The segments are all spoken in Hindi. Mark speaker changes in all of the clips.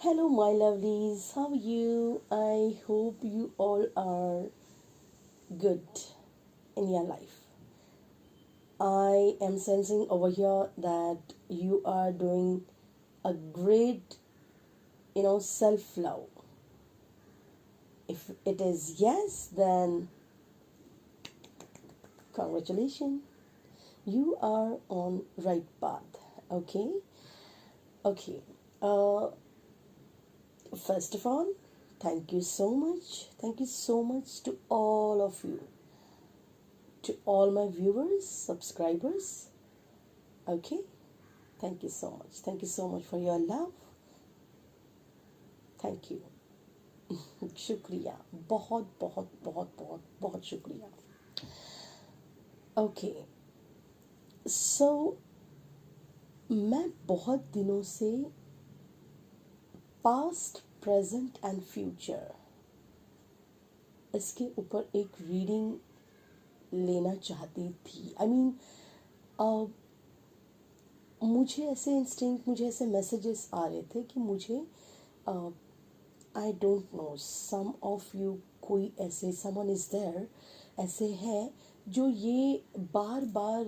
Speaker 1: Hello, my lovelies. How are you? I hope you all are good in your life. I am sensing over here that you are doing a great, self love. If it is yes, then congratulations. You are on right path. Okay? Okay. Uh, First of all, thank you so much. Thank you so much to all of you, to all my viewers, subscribers. Okay, thank you so much. Thank you so much for your love. Thank you. शुक्रिया. बहुत बहुत बहुत बहुत बहुत शुक्रिया. ओके, सो मैं बहुत दिनों से पास्ट, प्रेजेंट एंड फ्यूचर इसके ऊपर एक रीडिंग लेना चाहती थी. आई मीन, मुझे ऐसे इंस्टिंक्ट, मुझे ऐसे मैसेजेस आ रहे थे कि मुझे I don't know, some of you, कोई ऐसे समवन इज देयर, ऐसे है जो ये बार बार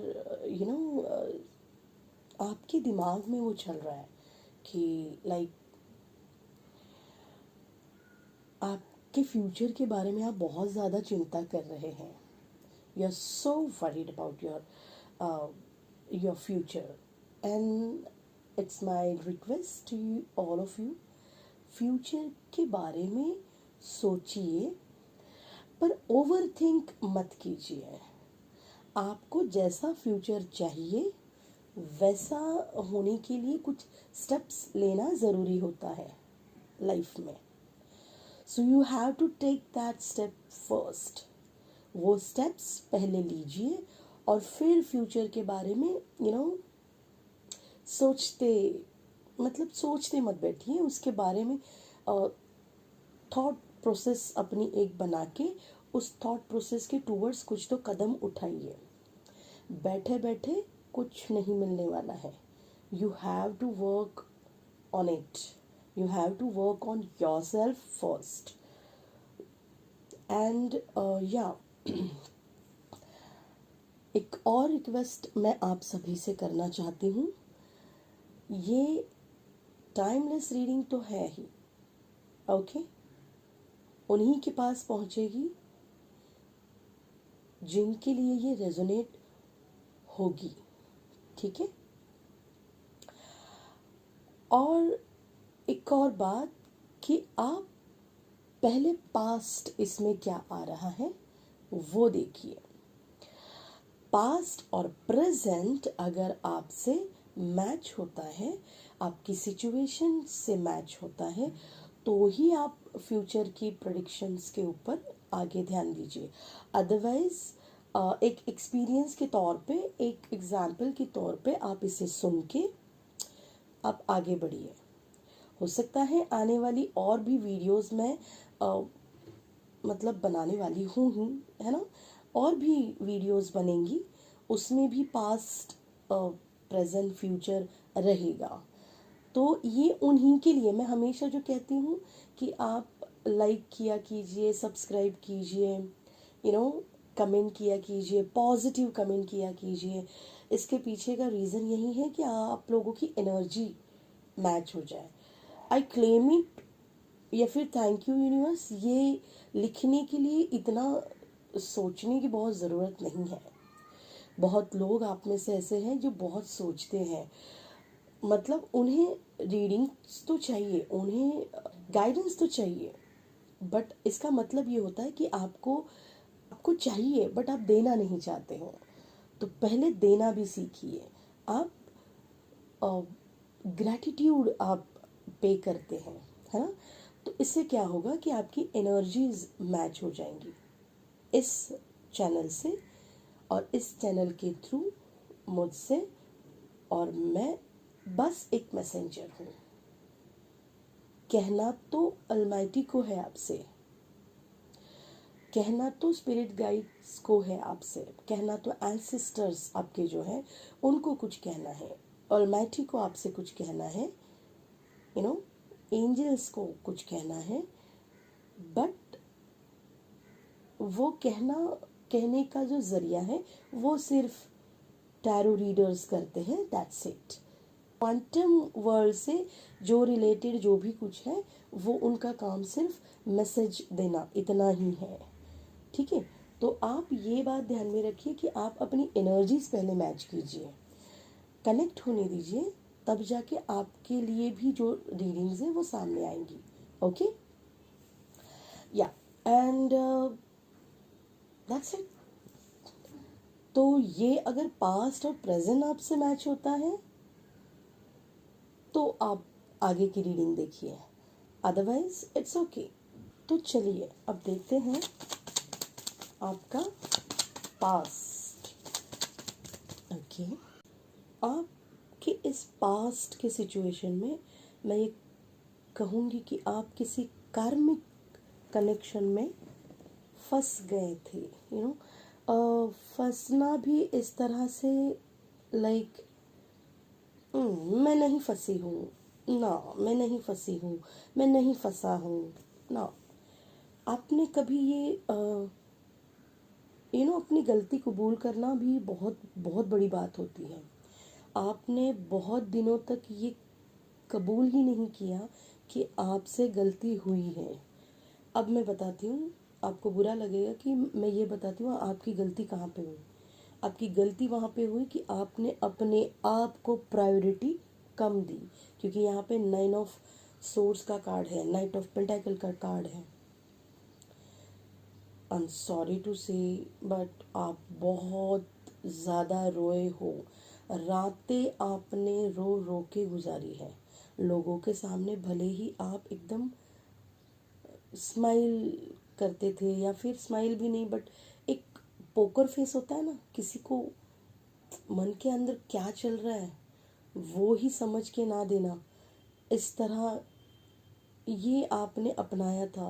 Speaker 1: आपके दिमाग में वो चल रहा है कि लाइक आपके फ्यूचर के बारे में आप बहुत ज़्यादा चिंता कर रहे हैं. You are so worried about your future. And it's my request to you, all of you, future के बारे में सोचिए पर ओवर थिंक मत कीजिए. आपको जैसा फ्यूचर चाहिए वैसा होने के लिए कुछ स्टेप्स लेना ज़रूरी होता है लाइफ में. So you have to take that step first. वो स्टेप्स पहले लीजिए और फिर फ्यूचर के बारे में सोचते, मतलब सोचते मत बैठिए. उसके बारे में थॉट प्रोसेस अपनी एक बना के उस थॉट प्रोसेस के टूवर्ड्स कुछ तो कदम उठाइए. बैठे बैठे कुछ नहीं मिलने वाला है. You have to work on it. You have to work on yourself first. And या एक और रिक्वेस्ट मैं आप सभी से करना चाहती हूँ. ये टाइमलेस रीडिंग तो है ही. ओके, उन्हीं के पास पहुँचेगी जिनके लिए ये रेजोनेट होगी. ठीक है. और एक और बात कि आप पहले पास्ट इसमें क्या आ रहा है वो देखिए. पास्ट और प्रेजेंट अगर आपसे मैच होता है, आपकी सिचुएशन से मैच होता है, तो ही आप फ्यूचर की प्रेडिक्शंस के ऊपर आगे ध्यान दीजिए. अदरवाइज एक एक्सपीरियंस के तौर पे, एक एग्जाम्पल के तौर पे आप इसे सुन के आप आगे बढ़िए. हो सकता है आने वाली और भी वीडियोस में मतलब बनाने वाली हूँ ही, है ना. और भी वीडियोस बनेंगी, उसमें भी पास्ट, प्रेजेंट, फ्यूचर रहेगा. तो ये उन्हीं के लिए मैं हमेशा जो कहती हूँ कि आप लाइक किया कीजिए, सब्सक्राइब कीजिए, कमेंट किया कीजिए, पॉजिटिव कमेंट किया कीजिए. इसके पीछे का रीज़न यही है कि आप लोगों की एनर्जी मैच हो जाए. आई क्लेम इट, या फिर थैंक यू यूनिवर्स, ये लिखने के लिए इतना सोचने की बहुत ज़रूरत नहीं है. बहुत लोग आप में से ऐसे हैं जो बहुत सोचते हैं. मतलब उन्हें रीडिंग्स तो चाहिए, उन्हें गाइडेंस तो चाहिए, बट इसका मतलब ये होता है कि आपको आपको चाहिए बट आप देना नहीं चाहते हो. तो पहले देना भी सीखिए. आप ग्रैटिट्यूड आप पे करते हैं, है ना. तो इससे क्या होगा कि आपकी एनर्जीज मैच हो जाएंगी इस चैनल से और इस चैनल के थ्रू मुझसे. और मैं बस एक मैसेंजर हूँ. कहना तो अलमाइटी को है आपसे, कहना तो स्पिरिट गाइड्स को है आपसे, कहना तो एंसेस्टर्स आपके जो हैं उनको कुछ कहना है, अलमाइटी को आपसे कुछ कहना है. एंजल्स को कुछ कहना है, बट वो कहने का जो जरिया है वो सिर्फ टैरो रीडर्स करते हैं, दैट्स इट। क्वांटम वर्ल्ड से जो रिलेटेड जो भी कुछ है वो उनका काम सिर्फ मैसेज देना, इतना ही है, ठीक है। तो आप ये बात ध्यान में रखिए कि आप अपनी एनर्जीज पहले मैच कीजिए, कनेक्ट होने दीजिए, तब जाके आपके लिए भी जो रीडिंग्स हैं वो सामने आएंगी। ओके, या एंड दैट्स इट। तो ये अगर पास्ट और प्रेजेंट आपसे मैच होता है तो आप आगे की रीडिंग देखिए, अदरवाइज इट्स ओके। तो चलिए अब देखते हैं आपका पास्ट। ओके, आपके इस पास्ट के सिचुएशन में मैं ये कहूँगी कि आप किसी कार्मिक कनेक्शन में फंस गए थे, यू नो। फंसना भी इस तरह से, लाइक मैं नहीं फंसी हूँ ना, मैं नहीं फंसी हूँ, मैं नहीं फंसा हूँ ना। आपने कभी ये अपनी गलती कबूल करना भी बहुत बहुत बड़ी बात होती है। आपने बहुत दिनों तक ये कबूल ही नहीं किया कि आपसे गलती हुई है। अब मैं बताती हूँ, आपको बुरा लगेगा कि मैं ये बताती हूँ आपकी गलती कहाँ पे हुई। आपकी गलती वहाँ पे हुई कि आपने अपने आप को प्रायोरिटी कम दी, क्योंकि यहाँ पे 9 ऑफ सोर्स का कार्ड है, नाइट ऑफ पेंटाकल का कार्ड है। आई एम सॉरी टू से, बट आप बहुत ज़्यादा रोए हो। रातें आपने रो रो के गुजारी है लोगों के सामने, भले ही आप एकदम स्माइल करते थे, या फिर स्माइल भी नहीं, बट एक पोकर फेस होता है ना, किसी को मन के अंदर क्या चल रहा है वो ही समझ के ना देना, इस तरह ये आपने अपनाया था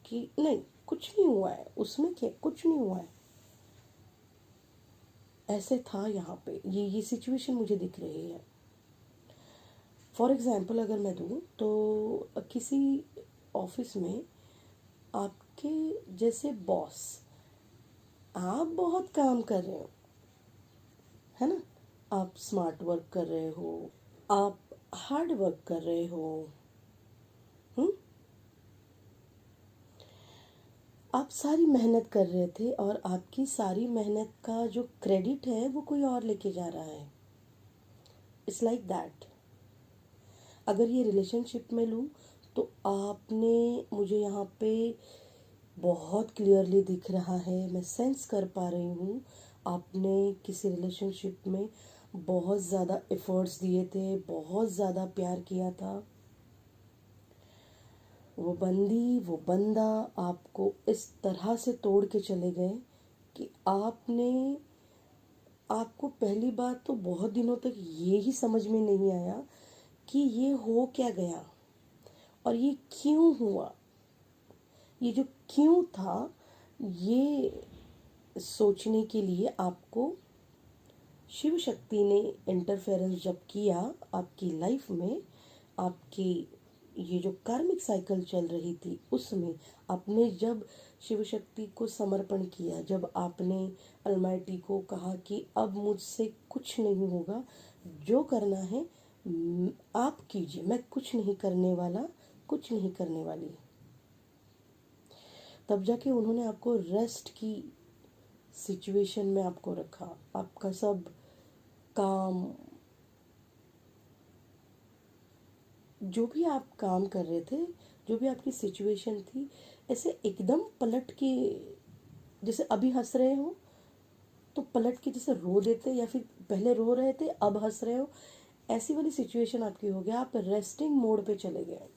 Speaker 1: कि नहीं कुछ नहीं हुआ है, उसमें क्या कुछ नहीं हुआ है, ऐसे था। यहाँ पे ये सिचुएशन मुझे दिख रही है। फॉर एग्जाम्पल अगर मैं दूँ तो किसी ऑफिस में आपके जैसे बॉस, आप बहुत काम कर रहे हो, है ना, आप स्मार्ट वर्क कर रहे हो, आप हार्ड वर्क कर रहे हो, हम्म, आप सारी मेहनत कर रहे थे और आपकी सारी मेहनत का जो क्रेडिट है वो कोई और लेके जा रहा है। It's like that. अगर ये रिलेशनशिप में लूँ तो आपने, मुझे यहाँ पे बहुत क्लियरली दिख रहा है, मैं सेंस कर पा रही हूँ, आपने किसी रिलेशनशिप में बहुत ज़्यादा एफर्ट्स दिए थे, बहुत ज़्यादा प्यार किया था। वो बंदी वो बंदा आपको इस तरह से तोड़ के चले गए कि आपको पहली बात तो बहुत दिनों तक ये ही समझ में नहीं आया कि ये हो क्या गया और ये क्यों हुआ। ये जो क्यों था, ये सोचने के लिए आपको शिव शक्ति ने इंटरफेरेंस जब किया आपकी लाइफ में, आपकी ये जो कार्मिक साइकिल चल रही थी उसमें आपने जब शिव शक्ति को समर्पण किया, जब आपने अलमाइटी को कहा कि अब मुझसे कुछ नहीं होगा, जो करना है आप कीजिए, मैं कुछ नहीं करने वाला, कुछ नहीं करने वाली, तब जाके उन्होंने आपको रेस्ट की सिचुएशन में आपको रखा। आपका सब काम, जो भी आप काम कर रहे थे, जो भी आपकी सिचुएशन थी, ऐसे एकदम पलट के, जैसे अभी हंस रहे हो तो पलट के जैसे रो देते, या फिर पहले रो रहे थे अब हंस रहे हो, ऐसी वाली सिचुएशन आपकी हो गया। आप रेस्टिंग मोड पे चले गए।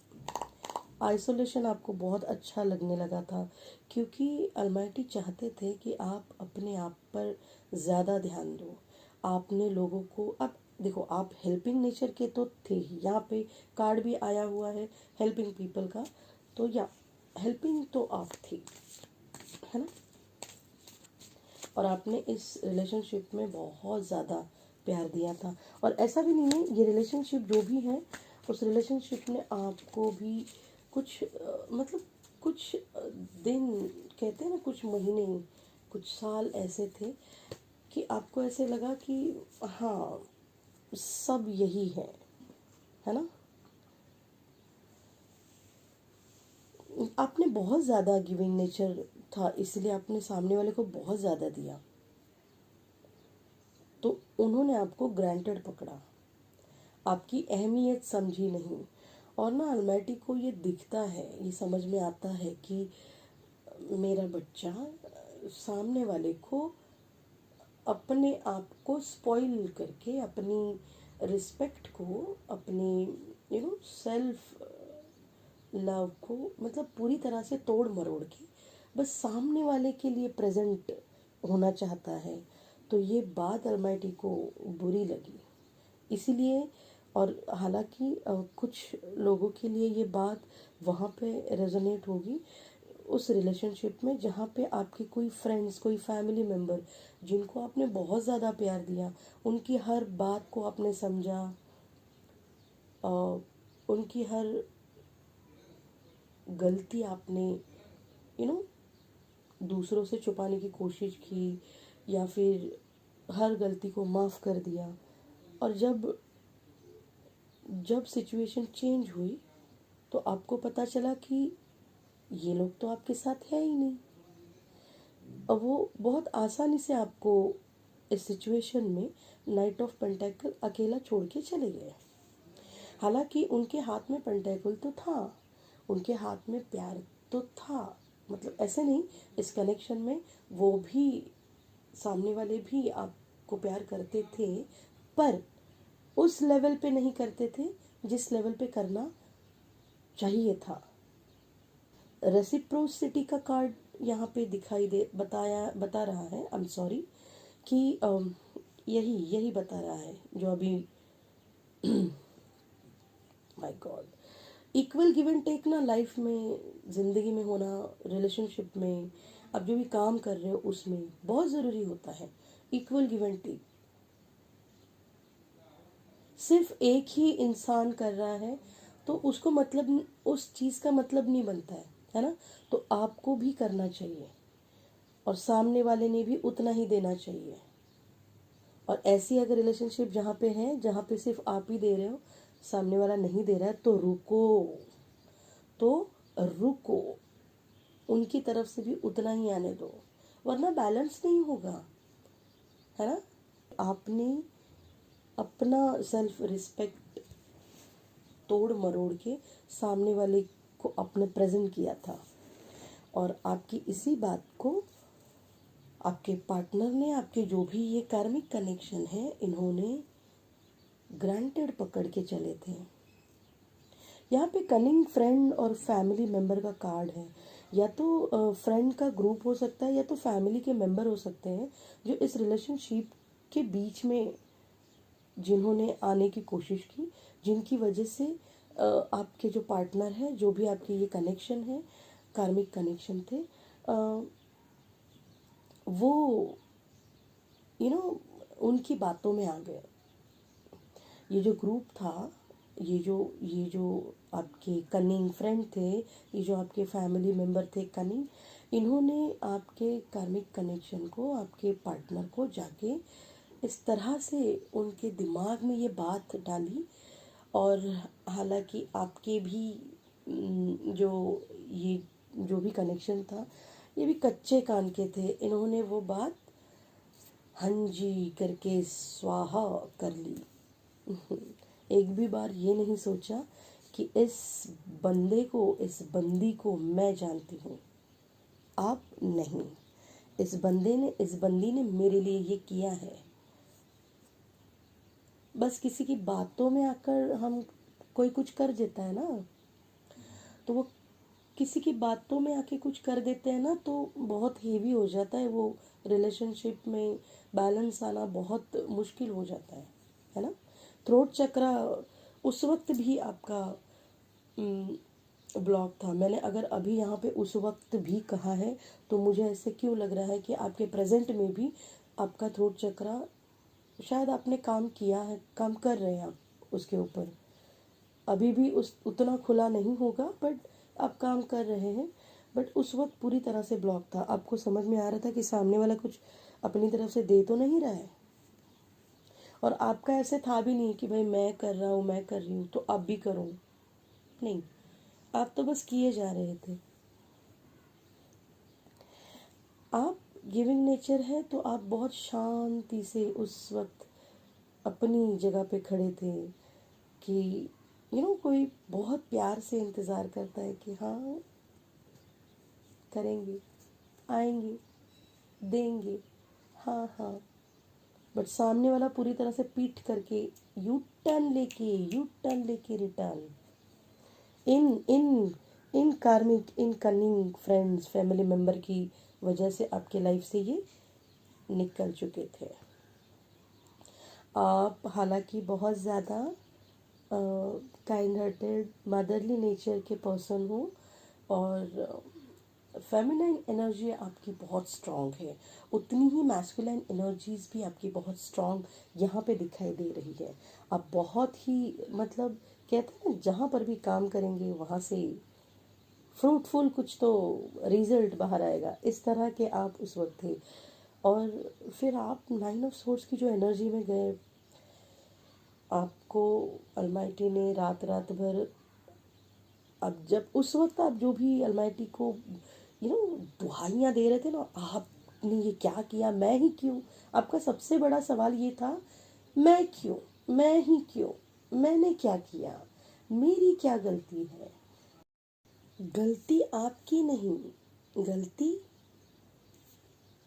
Speaker 1: आइसोलेशन आपको बहुत अच्छा लगने लगा था, क्योंकि अलमाइटी चाहते थे कि आप अपने आप पर ज़्यादा ध्यान दो। आपने लोगों को, अब देखो आप हेल्पिंग नेचर के तो थे ही, यहाँ पे कार्ड भी आया हुआ है हेल्पिंग पीपल का, तो या हेल्पिंग तो आप थी, है ना। और आपने इस रिलेशनशिप में बहुत ज़्यादा प्यार दिया था, और ऐसा भी नहीं है, ये रिलेशनशिप जो भी है उस रिलेशनशिप ने आपको भी कुछ मतलब कुछ दिन, कहते हैं ना, कुछ महीने, कुछ साल ऐसे थे कि आपको ऐसे लगा कि हाँ, सब यही है ना। आपने बहुत ज़्यादा गिविंग नेचर था, इसलिए आपने सामने वाले को बहुत ज़्यादा दिया, तो उन्होंने आपको ग्रांटेड पकड़ा, आपकी अहमियत समझी नहीं। और ना अलमाइटी को ये दिखता है, ये समझ में आता है कि मेरा बच्चा सामने वाले को अपने आप को स्पॉइल करके, अपनी रिस्पेक्ट को, अपनी सेल्फ लव को मतलब पूरी तरह से तोड़ मरोड़ के बस सामने वाले के लिए प्रेजेंट होना चाहता है। तो ये बात अलमाइटी को बुरी लगी, इसीलिए। और हालांकि कुछ लोगों के लिए ये बात वहाँ पे रेजोनेट होगी, उस रिलेशनशिप में जहाँ पे आपके कोई फ्रेंड्स, कोई फैमिली मेम्बर जिनको आपने बहुत ज़्यादा प्यार दिया, उनकी हर बात को आपने समझा, उनकी हर गलती आपने यू नो दूसरों से छुपाने की कोशिश की, या फिर हर गलती को माफ़ कर दिया। और जब जब सिचुएशन चेंज हुई तो आपको पता चला कि ये लोग तो आपके साथ है ही नहीं। अब वो बहुत आसानी से आपको इस सिचुएशन में नाइट ऑफ पेंटेकल अकेला छोड़ के चले गए। हालांकि उनके हाथ में पेंटेकल तो था, उनके हाथ में प्यार तो था, मतलब ऐसे नहीं, इस कनेक्शन में वो भी, सामने वाले भी आपको प्यार करते थे, पर उस लेवल पे नहीं करते थे जिस लेवल पे करना चाहिए था। रेसिप्रोसिटी का कार्ड यहाँ पे दिखाई दे, बता रहा है, आई एम सॉरी, कि यही यही बता रहा है जो अभी my god, equal give and take ना लाइफ में, ज़िंदगी में होना, रिलेशनशिप में, आप जो भी काम कर रहे हो उसमें बहुत ज़रूरी होता है इक्वल गिव एंड टेक। सिर्फ एक ही इंसान कर रहा है तो उसको मतलब, उस चीज़ का मतलब नहीं बनता है ना। तो आपको भी करना चाहिए और सामने वाले ने भी उतना ही देना चाहिए। और ऐसी अगर रिलेशनशिप जहाँ पे है, जहाँ पे सिर्फ आप ही दे रहे हो, सामने वाला नहीं दे रहा है, तो रुको, तो रुको, उनकी तरफ से भी उतना ही आने दो, वरना बैलेंस नहीं होगा, है ना। आपने अपना सेल्फ रिस्पेक्ट तोड़ मरोड़ के सामने वाले को अपने प्रेजेंट किया था, और आपकी इसी बात को आपके पार्टनर ने, आपके जो भी ये कार्मिक कनेक्शन है, इन्होंने ग्रांटेड पकड़ के चले थे। यहाँ पे कनिंग फ्रेंड और फैमिली मेम्बर का कार्ड है, या तो फ्रेंड का ग्रुप हो सकता है, या तो फैमिली के मेम्बर हो सकते हैं जो इस रिलेशनशिप के बीच में जिन्होंने आने की कोशिश की, जिनकी वजह से आपके जो पार्टनर है, जो भी आपके ये कनेक्शन है, कार्मिक कनेक्शन थे, वो यू नो उनकी बातों में आ गए। ये जो ग्रुप था, ये जो आपके कनिंग फ्रेंड थे, ये जो आपके फैमिली मेम्बर थे कनिंग, इन्होंने आपके कार्मिक कनेक्शन को, आपके पार्टनर को जाके इस तरह से उनके दिमाग में ये बात डाली। और हालांकि आपके भी ये जो भी कनेक्शन था, ये भी कच्चे कान के थे, इन्होंने वो बात हाँ जी करके स्वाहा कर ली। एक भी बार ये नहीं सोचा कि इस बंदे को, इस बंदी को मैं जानती हूँ, आप नहीं, इस बंदे ने, इस बंदी ने मेरे लिए ये किया है। बस किसी की बातों में आकर हम, कोई कुछ कर देता है ना, तो वो किसी की बातों में आके कुछ कर देते हैं ना, तो बहुत हेवी हो जाता है वो, रिलेशनशिप में बैलेंस आना बहुत मुश्किल हो जाता है ना। थ्रोट चक्रा उस वक्त भी आपका ब्लॉक था। मैंने अगर अभी यहाँ पे उस वक्त भी कहा है, तो मुझे ऐसे क्यों लग रहा है कि आपके प्रेजेंट में भी आपका थ्रोट चक्रा, शायद आपने काम किया है, काम कर रहे हैं आप उसके ऊपर। अभी भी उस उतना खुला नहीं होगा, बट आप काम कर रहे हैं। बट उस वक्त पूरी तरह से ब्लॉक था, आपको समझ में आ रहा था कि सामने वाला कुछ अपनी तरफ से दे तो नहीं रहा है, और आपका ऐसे था भी नहीं कि भाई मैं कर रहा हूँ, मैं कर रही हूँ तो अब भी करूँ, नहीं, आप तो बस किए जा रहे थे। आप गिविंग नेचर है तो आप बहुत शांति से उस वक्त अपनी जगह पे खड़े थे कि कोई बहुत प्यार से इंतज़ार करता है कि हाँ करेंगे, आएंगे, देंगे, हाँ हाँ, बट सामने वाला पूरी तरह से पीट करके यू टर्न लेके रिटर्न, इन इन इन कार्मिक इन कनिंग फ्रेंड्स फैमिली मेम्बर की वजह से आपके लाइफ से ये निकल चुके थे। आप हालांकि बहुत ज़्यादा काइंड हार्टेड मदरली नेचर के पर्सन हो, और फेमिनाइन एनर्जी आपकी बहुत स्ट्रांग है, उतनी ही मैस्कुलाइन एनर्जीज भी आपकी बहुत स्ट्रांग यहाँ पे दिखाई दे रही है। आप बहुत ही मतलब कहते हैं ना, जहाँ पर भी काम करेंगे वहाँ से फ्रूटफुल कुछ तो रिजल्ट बाहर आएगा, इस तरह के आप उस वक्त थे। और फिर आप 9 ऑफ सोर्ड्स की जो एनर्जी में गए, आपको अलमाइटी ने रात रात भर, अब जब उस वक्त आप जो भी अलमाइटी को दुहाइयाँ दे रहे थे ना, आपने ये क्या किया, मैं ही क्यों, आपका सबसे बड़ा सवाल ये था, मैं क्यों, मैं ही क्यों, मैंने क्या किया, मेरी क्या गलती है। गलती आपकी नहीं, गलती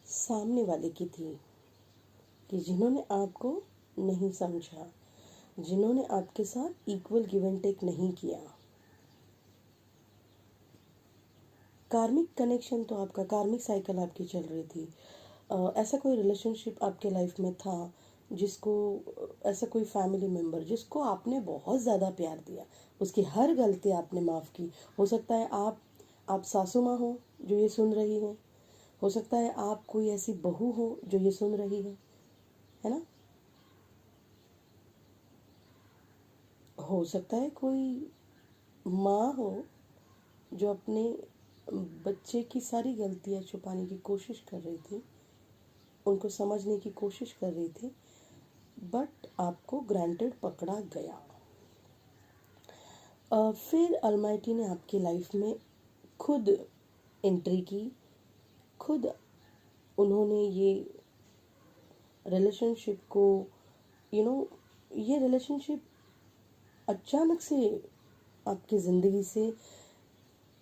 Speaker 1: सामने वाले की थी, कि जिन्होंने आपको नहीं समझा, जिन्होंने आपके साथ इक्वल गिव एंड टेक नहीं किया। कार्मिक कनेक्शन तो आपका, कार्मिक साइकिल आपकी चल रही थी। ऐसा कोई रिलेशनशिप आपके लाइफ में था जिसको, ऐसा कोई फैमिली मेम्बर जिसको आपने बहुत ज़्यादा प्यार दिया, उसकी हर गलती आपने माफ़ की। हो सकता है आप सासू माँ हो जो ये सुन रही हैं, हो सकता है आप कोई ऐसी बहू हो जो ये सुन रही है ना, हो सकता है कोई माँ हो जो अपने बच्चे की सारी गलतियाँ छुपाने की कोशिश कर रही थी, उनको समझने की कोशिश कर रही थी, बट आपको ग्रांटेड पकड़ा गया। फिर अलमाइटी ने आपकी लाइफ में खुद एंट्री की, खुद उन्होंने ये रिलेशनशिप को ये रिलेशनशिप अचानक से आपकी ज़िंदगी से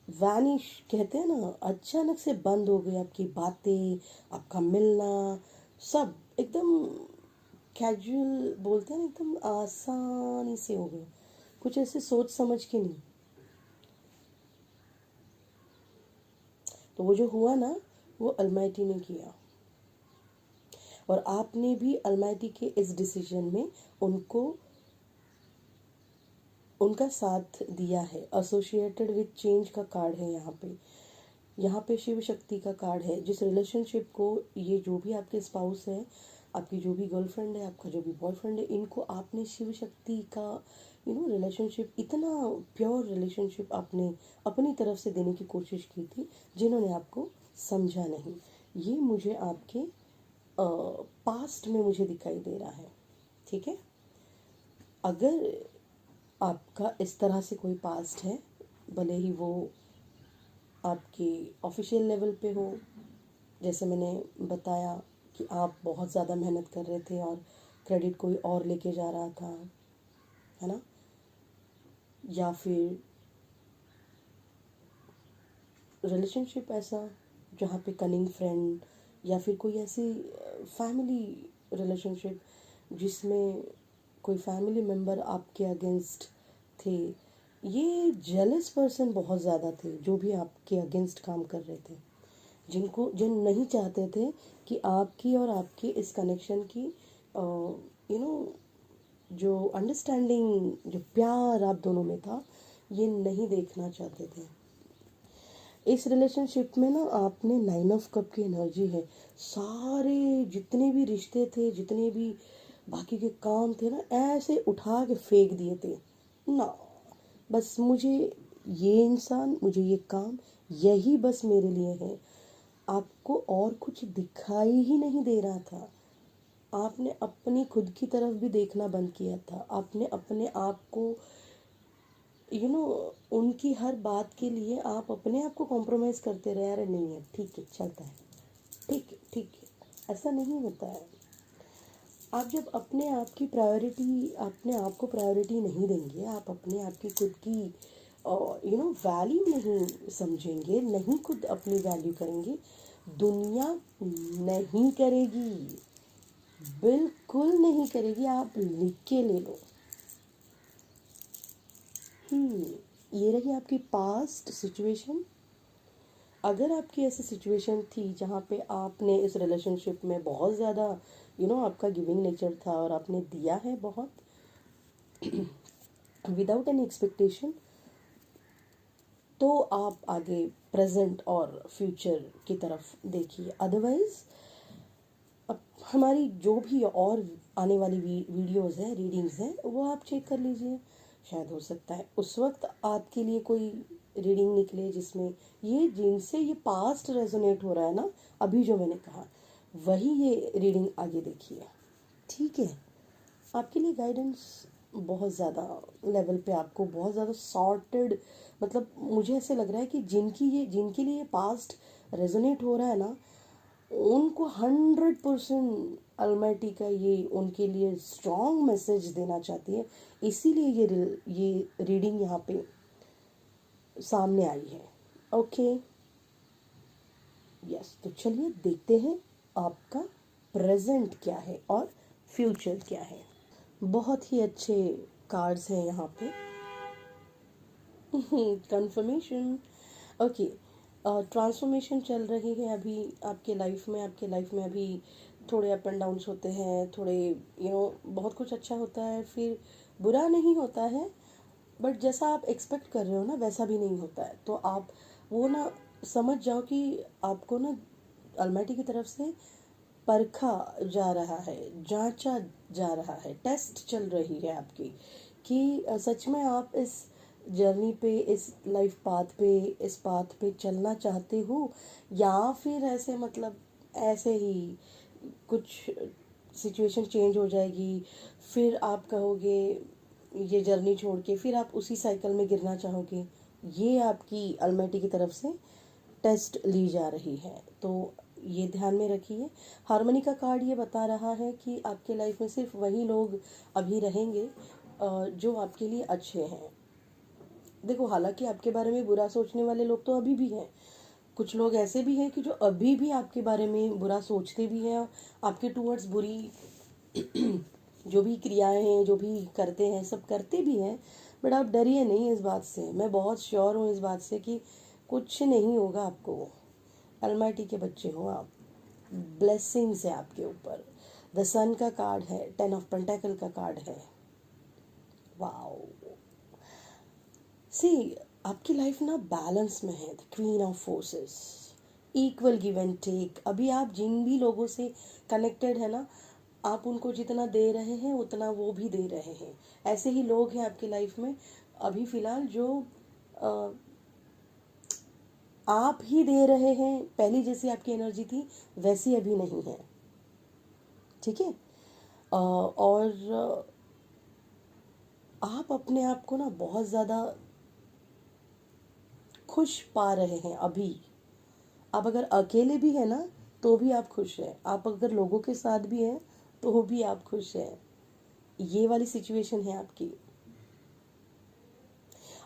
Speaker 1: वैनिश, कहते हैं ना, अचानक से बंद हो गई। आपकी बातें, आपका मिलना, सब एकदम कैजुअल बोलते हैं ना, एकदम आसानी से हो गया, कुछ ऐसे सोच समझ के नहीं। तो वो जो हुआ ना, वो अलमाइटी ने किया, और आपने भी अलमाइटी के इस डिसीजन में उनको उनका साथ दिया है। एसोसिएटेड विद चेंज का कार्ड है यहाँ पे शिव शक्ति का कार्ड है। जिस रिलेशनशिप को, ये जो भी आपके स्पाउस है, आपकी जो भी गर्लफ्रेंड है, आपका जो भी बॉयफ्रेंड है, इनको आपने शिव शक्ति का रिलेशनशिप, इतना प्योर रिलेशनशिप आपने अपनी तरफ से देने की कोशिश की थी, जिन्होंने आपको समझा नहीं। ये मुझे आपके पास्ट में मुझे दिखाई दे रहा है, ठीक है। अगर आपका इस तरह से कोई पास्ट है, भले ही वो आपके ऑफिशियल लेवल पे हो, जैसे मैंने बताया कि आप बहुत ज़्यादा मेहनत कर रहे थे और क्रेडिट कोई और लेके जा रहा था, है ना, या फिर रिलेशनशिप ऐसा जहाँ पे कनिंग फ्रेंड, या फिर कोई ऐसी फैमिली रिलेशनशिप जिसमें कोई फैमिली मेम्बर आपके अगेंस्ट थे। ये जेलस पर्सन बहुत ज़्यादा थे जो भी आपके अगेंस्ट काम कर रहे थे, जिन नहीं चाहते थे कि आपकी और आपके इस कनेक्शन की जो अंडरस्टैंडिंग, जो प्यार आप दोनों में था, ये नहीं देखना चाहते थे। इस रिलेशनशिप में ना आपने 9 ऑफ कप की एनर्जी है, सारे जितने भी रिश्ते थे, जितने भी बाकी के काम थे ना, ऐसे उठा के फेंक दिए थे ना, बस मुझे ये इंसान, मुझे ये काम, यही बस मेरे लिए है। आपको और कुछ दिखाई ही नहीं दे रहा था। आपने अपनी खुद की तरफ भी देखना बंद किया था। आपने अपने आप को उनकी हर बात के लिए आप अपने आप को कॉम्प्रोमाइज़ करते रहे, अरे नहीं है, ठीक है, चलता है, ठीक है, ठीक है। ऐसा नहीं होता है। आप जब अपने आप की प्रायोरिटी, अपने आप को प्रायोरिटी नहीं देंगे, आप अपने आप की खुद की वैल्यू नहीं समझेंगे, नहीं खुद अपनी वैल्यू करेंगे, दुनिया नहीं करेगी, बिल्कुल नहीं करेगी। आप लिख के ले लो। ये रही आपकी पास्ट सिचुएशन। अगर आपकी ऐसी सिचुएशन थी जहाँ पे आपने इस रिलेशनशिप में बहुत ज़्यादा आपका गिविंग नेचर था और आपने दिया है बहुत विदाउट एनी एक्सपेक्टेशन, तो आप आगे प्रेजेंट और फ्यूचर की तरफ देखिए। अदरवाइज अब हमारी जो भी और आने वाली वीडियोस हैं, रीडिंग्स हैं, वो आप चेक कर लीजिए। शायद हो सकता है उस वक्त आपके लिए कोई रीडिंग निकले जिसमें ये, जिनसे ये पास्ट रेजोनेट हो रहा है ना, अभी जो मैंने कहा, वही ये रीडिंग आगे देखिए। ठीक है, आपके लिए गाइडेंस बहुत ज़्यादा लेवल पे, आपको बहुत ज़्यादा सॉर्टेड, मतलब मुझे ऐसे लग रहा है कि जिनके लिए पास्ट रेजोनेट हो रहा है ना, उनको 100% अलमाइटी का ये उनके लिए स्ट्रॉन्ग मैसेज देना चाहती है। इसीलिए ये रीडिंग यहाँ पे सामने आई है। ओके, यस, तो चलिए देखते हैं आपका प्रेजेंट क्या है और फ्यूचर क्या है। बहुत ही अच्छे कार्ड्स हैं यहाँ पे। कंफर्मेशन। ओके, ट्रांसफॉर्मेशन चल रही है अभी आपके लाइफ में अभी थोड़े अप एंड डाउन्स होते हैं, थोड़े बहुत कुछ अच्छा होता है, फिर बुरा नहीं होता है, बट जैसा आप एक्सपेक्ट कर रहे हो ना वैसा भी नहीं होता है। तो आप वो ना समझ जाओ कि आपको ना अलमाइटी की तरफ से परखा जा रहा है, जांचा जा रहा है, टेस्ट चल रही है आपकी कि सच में आप इस जर्नी पे, इस लाइफ पाथ पे, इस पाथ पे चलना चाहते हो, या फिर ऐसे मतलब ऐसे ही कुछ सिचुएशन चेंज हो जाएगी, फिर आप कहोगे ये जर्नी छोड़ के फिर आप उसी साइकिल में गिरना चाहोगे। ये आपकी अलमाइटी की तरफ से टेस्ट ली जा रही है, तो ये ध्यान में रखिए। हारमोनी का कार्ड ये बता रहा है कि आपके लाइफ में सिर्फ वही लोग अभी रहेंगे जो आपके लिए अच्छे हैं। देखो, हालांकि आपके बारे में बुरा सोचने वाले लोग तो अभी भी हैं, कुछ लोग ऐसे भी हैं कि जो अभी भी आपके बारे में बुरा सोचते भी हैं, आपके टूवर्ड्स बुरी जो भी क्रियाएं हैं, जो भी करते हैं, सब करते भी हैं। बट आप डरिए नहीं इस बात से, मैं बहुत श्योर हूँ इस बात से कि कुछ नहीं होगा आपको। अलमाइटी के बच्चे हो आप, ब्लेसिंग्स है आपके ऊपर। द सन का कार्ड है, 10 ऑफ पेंटाकल का कार्ड है। वाओ, सी आपकी लाइफ ना बैलेंस में है। The queen of forces, equal give and take. अभी आप जिन भी लोगों से कनेक्टेड है ना, आप उनको जितना दे रहे हैं उतना वो भी दे रहे हैं। ऐसे ही लोग हैं आपकी लाइफ में अभी फिलहाल जो आ, आप ही दे रहे हैं। पहली जैसी आपकी एनर्जी थी वैसी अभी नहीं है। ठीक है, और आप अपने आप को ना बहुत ज़्यादा खुश पा रहे हैं अभी। आप अगर अकेले भी हैं ना तो भी आप खुश हैं, आप अगर लोगों के साथ भी हैं तो भी आप खुश हैं। ये वाली सिचुएशन है आपकी।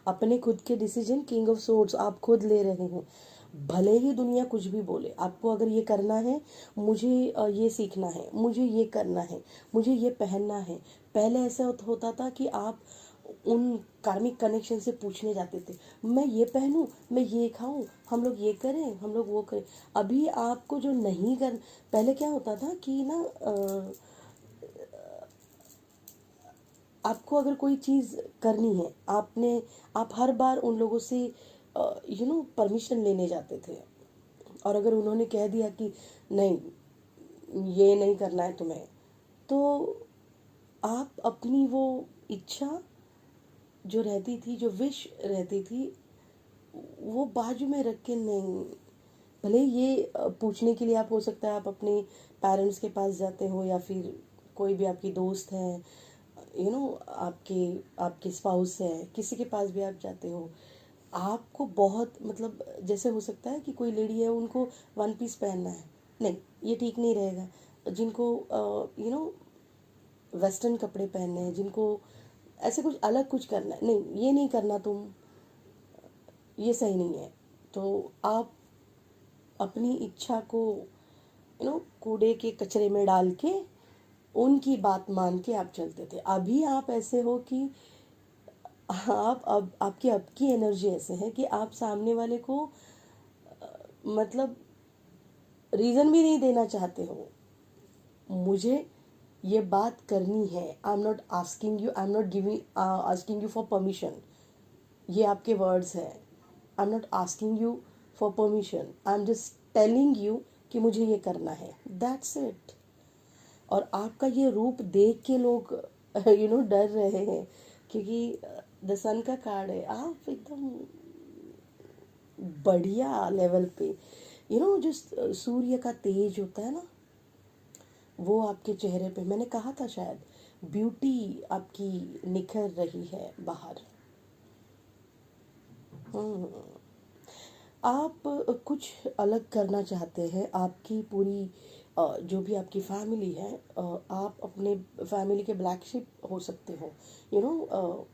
Speaker 1: अपने खुद के डिसीजन, किंग ऑफ सोर्ड्स, आप खुद ले रहे हैं। भले ही दुनिया कुछ भी बोले, आपको अगर ये करना है, मुझे ये सीखना है, मुझे ये करना है, मुझे ये पहनना है। पहले ऐसा होता था कि आप उन कार्मिक कनेक्शन से पूछने जाते थे, मैं ये पहनूं, मैं ये खाऊं, हम लोग ये करें, हम लोग वो करें। अभी आपको जो नहीं कर, पहले क्या होता था कि ना आपको अगर कोई चीज़ करनी है, आप हर बार उन लोगों से परमिशन लेने जाते थे। और अगर उन्होंने कह दिया कि नहीं, ये नहीं करना है तुम्हें, तो आप अपनी वो इच्छा जो रहती थी, जो विश रहती थी, वो बाजू में रख के नहीं, भले ये पूछने के लिए आप, हो सकता है आप अपने पेरेंट्स के पास जाते हो या फिर कोई भी आपकी दोस्त है, आपके आपके स्पाउस है, किसी के पास भी आप जाते हो, आपको बहुत मतलब जैसे हो सकता है कि कोई लेडी है, उनको वन पीस पहनना है, नहीं ये ठीक नहीं रहेगा। जिनको वेस्टर्न कपड़े पहनने हैं, जिनको ऐसे कुछ अलग कुछ करना है, नहीं ये नहीं करना तुम, ये सही नहीं है। तो आप अपनी इच्छा को कूड़े के कचरे में डाल के उनकी बात मान के आप चलते थे। अभी आप ऐसे हो कि आप अब आपकी अब की एनर्जी ऐसे है कि आप सामने वाले को मतलब रीज़न भी नहीं देना चाहते हो, मुझे ये बात करनी है, I am not asking you, I am not giving asking you for permission, ये आपके वर्ड्स हैं, I am not asking you for permission, I am just telling you कि मुझे ये करना है, दैट्स इट। और आपका ये रूप देख के लोग डर रहे हैं, क्योंकि द सन का कार्ड है, आप एकदम बढ़िया लेवल पे, जो सूर्य का तेज होता है ना, वो आपके चेहरे पे, मैंने कहा था शायद, ब्यूटी आपकी निखर रही है बाहर। हम्म। आप कुछ अलग करना चाहते हैं, आपकी पूरी जो भी आपकी फैमिली है, आप अपने फैमिली के ब्लैक शिप हो सकते हो, यू नो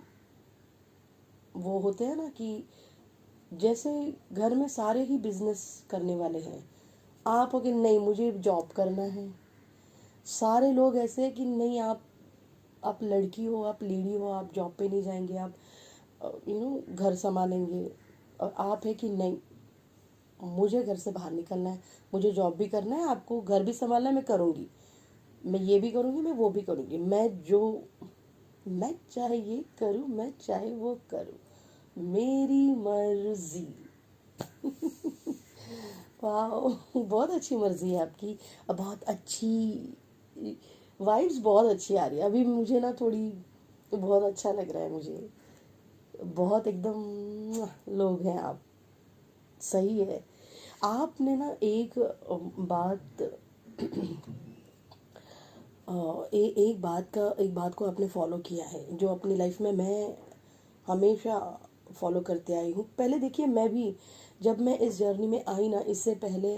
Speaker 1: वो होते हैं ना कि जैसे घर में सारे ही बिजनेस करने वाले हैं, आप हो कि नहीं मुझे जॉब करना है, सारे लोग ऐसे हैं कि नहीं, आप लड़की हो, आप लेडी हो, आप जॉब पे नहीं जाएंगे, आप घर संभालेंगे, और आप है कि नहीं मुझे घर से बाहर निकलना है, मुझे जॉब भी करना है, आपको घर भी संभालना है, मैं करूँगी, मैं ये भी करूँगी, मैं वो भी करूँगी, मैं चाहे ये करूँ, मैं चाहे वो करूँ, मेरी मर्जी। वाह, बहुत अच्छी मर्जी है आपकी, बहुत अच्छी वाइब्स, बहुत अच्छी आ रही है अभी मुझे ना, थोड़ी बहुत अच्छा लग रहा है मुझे, बहुत एकदम लोग हैं आप, सही है। आपने ना बात एक बात को आपने फॉलो किया है, जो अपनी लाइफ में मैं हमेशा फॉलो करते आई हूँ। पहले देखिए, मैं भी जब मैं इस जर्नी में आई ना, इससे पहले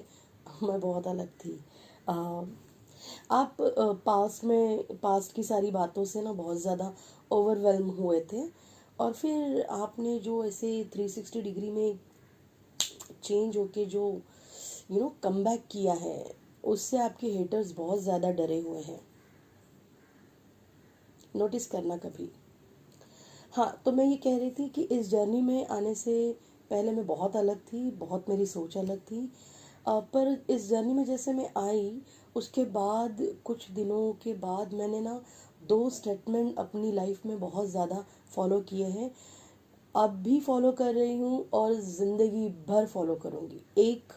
Speaker 1: मैं बहुत अलग थी। अ, आप पास्ट की सारी बातों से ना बहुत ज़्यादा ओवरवेल्म हुए थे, और फिर आपने जो ऐसे 360 डिग्री में चेंज होके जो कम बैक किया है, उससे आपके हेटर्स बहुत ज़्यादा डरे हुए हैं, नोटिस करना कभी। हाँ, तो मैं ये कह रही थी कि इस जर्नी में आने से पहले मैं बहुत अलग थी, बहुत मेरी सोच अलग थी, पर इस जर्नी में जैसे मैं आई, उसके बाद कुछ दिनों के बाद मैंने ना दो स्टेटमेंट अपनी लाइफ में बहुत ज़्यादा फॉलो किए हैं, अब भी फॉलो कर रही हूँ और ज़िंदगी भर फॉलो करूँगी। एक,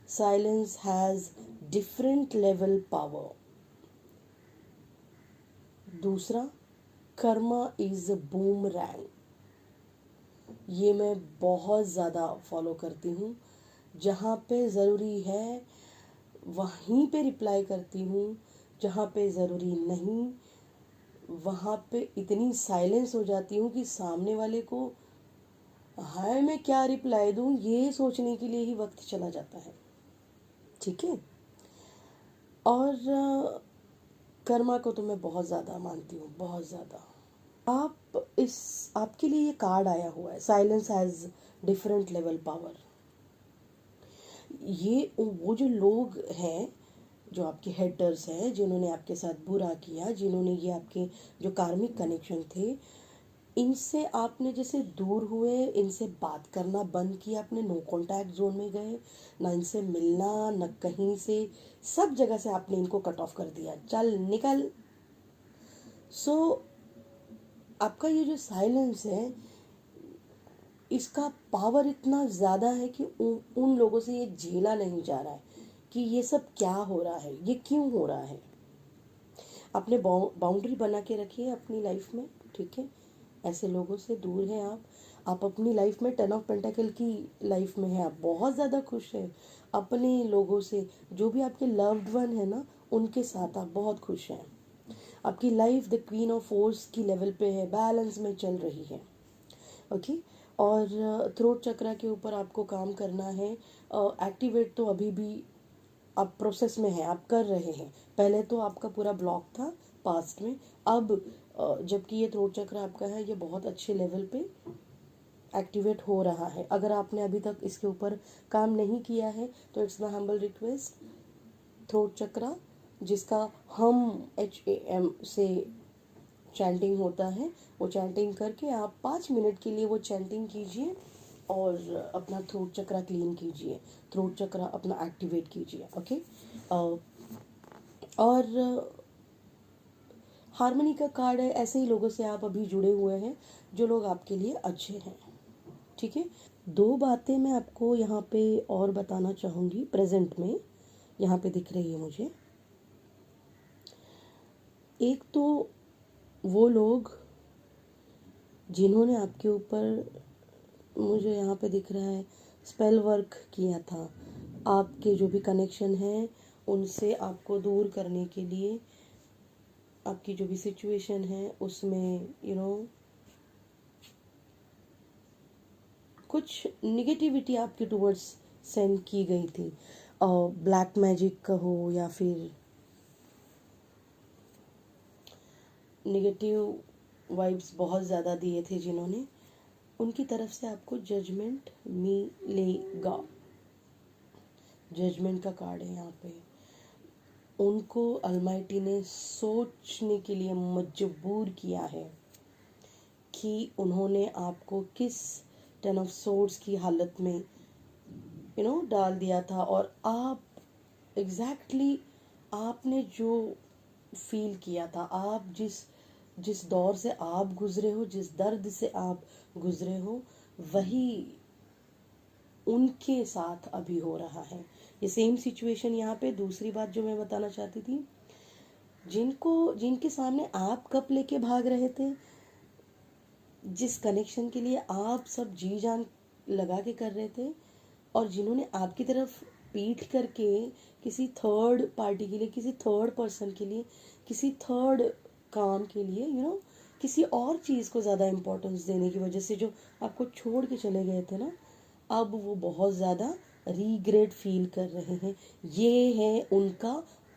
Speaker 1: silence has different level power. दूसरा, कर्मा इज़ अ बूमरैंग। ये मैं बहुत ज़्यादा फॉलो करती हूँ, जहाँ पे ज़रूरी है वहीं पे रिप्लाई करती हूँ, जहाँ पे ज़रूरी नहीं वहाँ पे इतनी साइलेंस हो जाती हूँ कि सामने वाले को हाय मैं क्या रिप्लाई दूँ, ये सोचने के लिए ही वक्त चला जाता है। ठीक है। और कर्मा को तो मैं बहुत ज़्यादा मानती हूँ, बहुत ज़्यादा। आपके लिए ये कार्ड आया हुआ है, silence has different level power. ये वो जो लोग हैं, जो आपके हेटर्स हैं, जिन्होंने आपके साथ बुरा किया, जिन्होंने ये आपके जो कार्मिक कनेक्शन थे, इनसे आपने जैसे दूर हुए, इनसे बात करना बंद किया, अपने नो कांटेक्ट जोन में गए, ना इनसे मिलना, न कहीं से, सब जगह से आपने इनको कट ऑफ कर दिया, चल निकल। सो आपका ये जो साइलेंस है, इसका पावर इतना ज़्यादा है कि उन लोगों से ये झेला नहीं जा रहा है कि ये सब क्या हो रहा है, ये क्यों हो रहा है। आपने बाउंड्री बना के रखी है अपनी लाइफ में, ठीक है, ऐसे लोगों से दूर हैं आप अपनी लाइफ में 10 ऑफ पेंटाकल की लाइफ में हैं, आप बहुत ज़्यादा खुश हैं अपने लोगों से, जो भी आपके लव्ड वन है ना उनके साथ आप बहुत खुश हैं। आपकी life the queen of force की लेवल पे है, बैलेंस में चल रही है। ओके। और थ्रोट चक्रा के ऊपर आपको काम करना है। एक्टिवेट तो अभी भी आप प्रोसेस में हैं, आप कर रहे हैं। पहले तो आपका पूरा ब्लॉक था पास्ट में, अब जबकि ये थ्रोट चक्र आपका है, ये बहुत अच्छे लेवल पे एक्टिवेट हो रहा है। अगर आपने अभी तक इसके ऊपर काम नहीं किया है तो it's my humble request, throat chakra जिसका हम HAM से चैंटिंग होता है, वो चैंटिंग करके आप 5 मिनट के लिए वो चैंटिंग कीजिए और अपना थ्रोट चक्रा क्लीन कीजिए, थ्रोट चक्रा अपना एक्टिवेट कीजिए। ओके। और हारमोनी का कार्ड है, ऐसे ही लोगों से आप अभी जुड़े हुए हैं जो लोग आपके लिए अच्छे हैं। ठीक है। 2 बातें मैं आपको यहाँ पे और बताना चाहूँगी, प्रेजेंट में यहाँ पे दिख रही है मुझे। एक तो वो लोग जिन्होंने आपके ऊपर, मुझे यहाँ पे दिख रहा है, स्पेल वर्क किया था, आपके जो भी कनेक्शन हैं उनसे आपको दूर करने के लिए, आपकी जो भी सिचुएशन है उसमें कुछ निगेटिविटी आपके टूवर्ड्स सेंड की गई थी। ब्लैक मैजिक कहो या फिर निगेटिव वाइब्स बहुत ज़्यादा दिए थे जिन्होंने, उनकी तरफ से आपको जजमेंट मिलेगा। जजमेंट का कार्ड है यहाँ पे। उनको अलमाइटी ने सोचने के लिए मजबूर किया है कि उन्होंने आपको किस 10 ऑफ सोर्ड्स की हालत में डाल दिया था, और आप एग्जैक्टली आपने जो फील किया था, आप जिस जिस दौर से आप गुजरे हो, जिस दर्द से आप गुजरे हो, वही उनके साथ अभी हो रहा है। ये सेम सिचुएशन यहाँ पे। दूसरी बात जो मैं बताना चाहती थी, जिनके सामने आप कप लेके भाग रहे थे, जिस कनेक्शन के लिए आप सब जी जान लगा के कर रहे थे, और जिन्होंने आपकी तरफ पीठ करके किसी थर्ड पार्टी के लिए, किसी थर्ड पर्सन के लिए, किसी थर्ड काम के लिए किसी और चीज़ को ज़्यादा इम्पोर्टेंस देने की वजह से जो आपको छोड़ के चले गए थे ना, अब वो बहुत ज़्यादा रीग्रेट फील कर रहे हैं। ये है उनका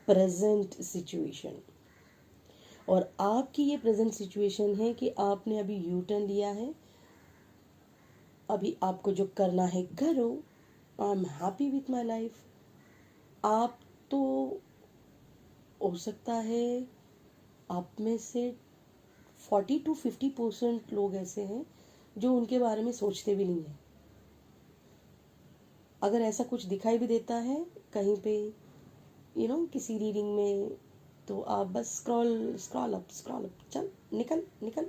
Speaker 1: प्रेजेंट सिचुएशन। और आपकी ये प्रेजेंट सिचुएशन है कि आपने अभी यू टर्न लिया है, अभी आपको जो करना है करो। I am happy with my life. आप तो हो सकता है आप में से 40 to 50% लोग ऐसे हैं जो उनके बारे में सोचते भी नहीं हैं। अगर ऐसा कुछ दिखाई भी देता है कहीं पे किसी रीडिंग में, तो आप बस स्क्रॉल स्क्रॉल अप, चल निकल निकल।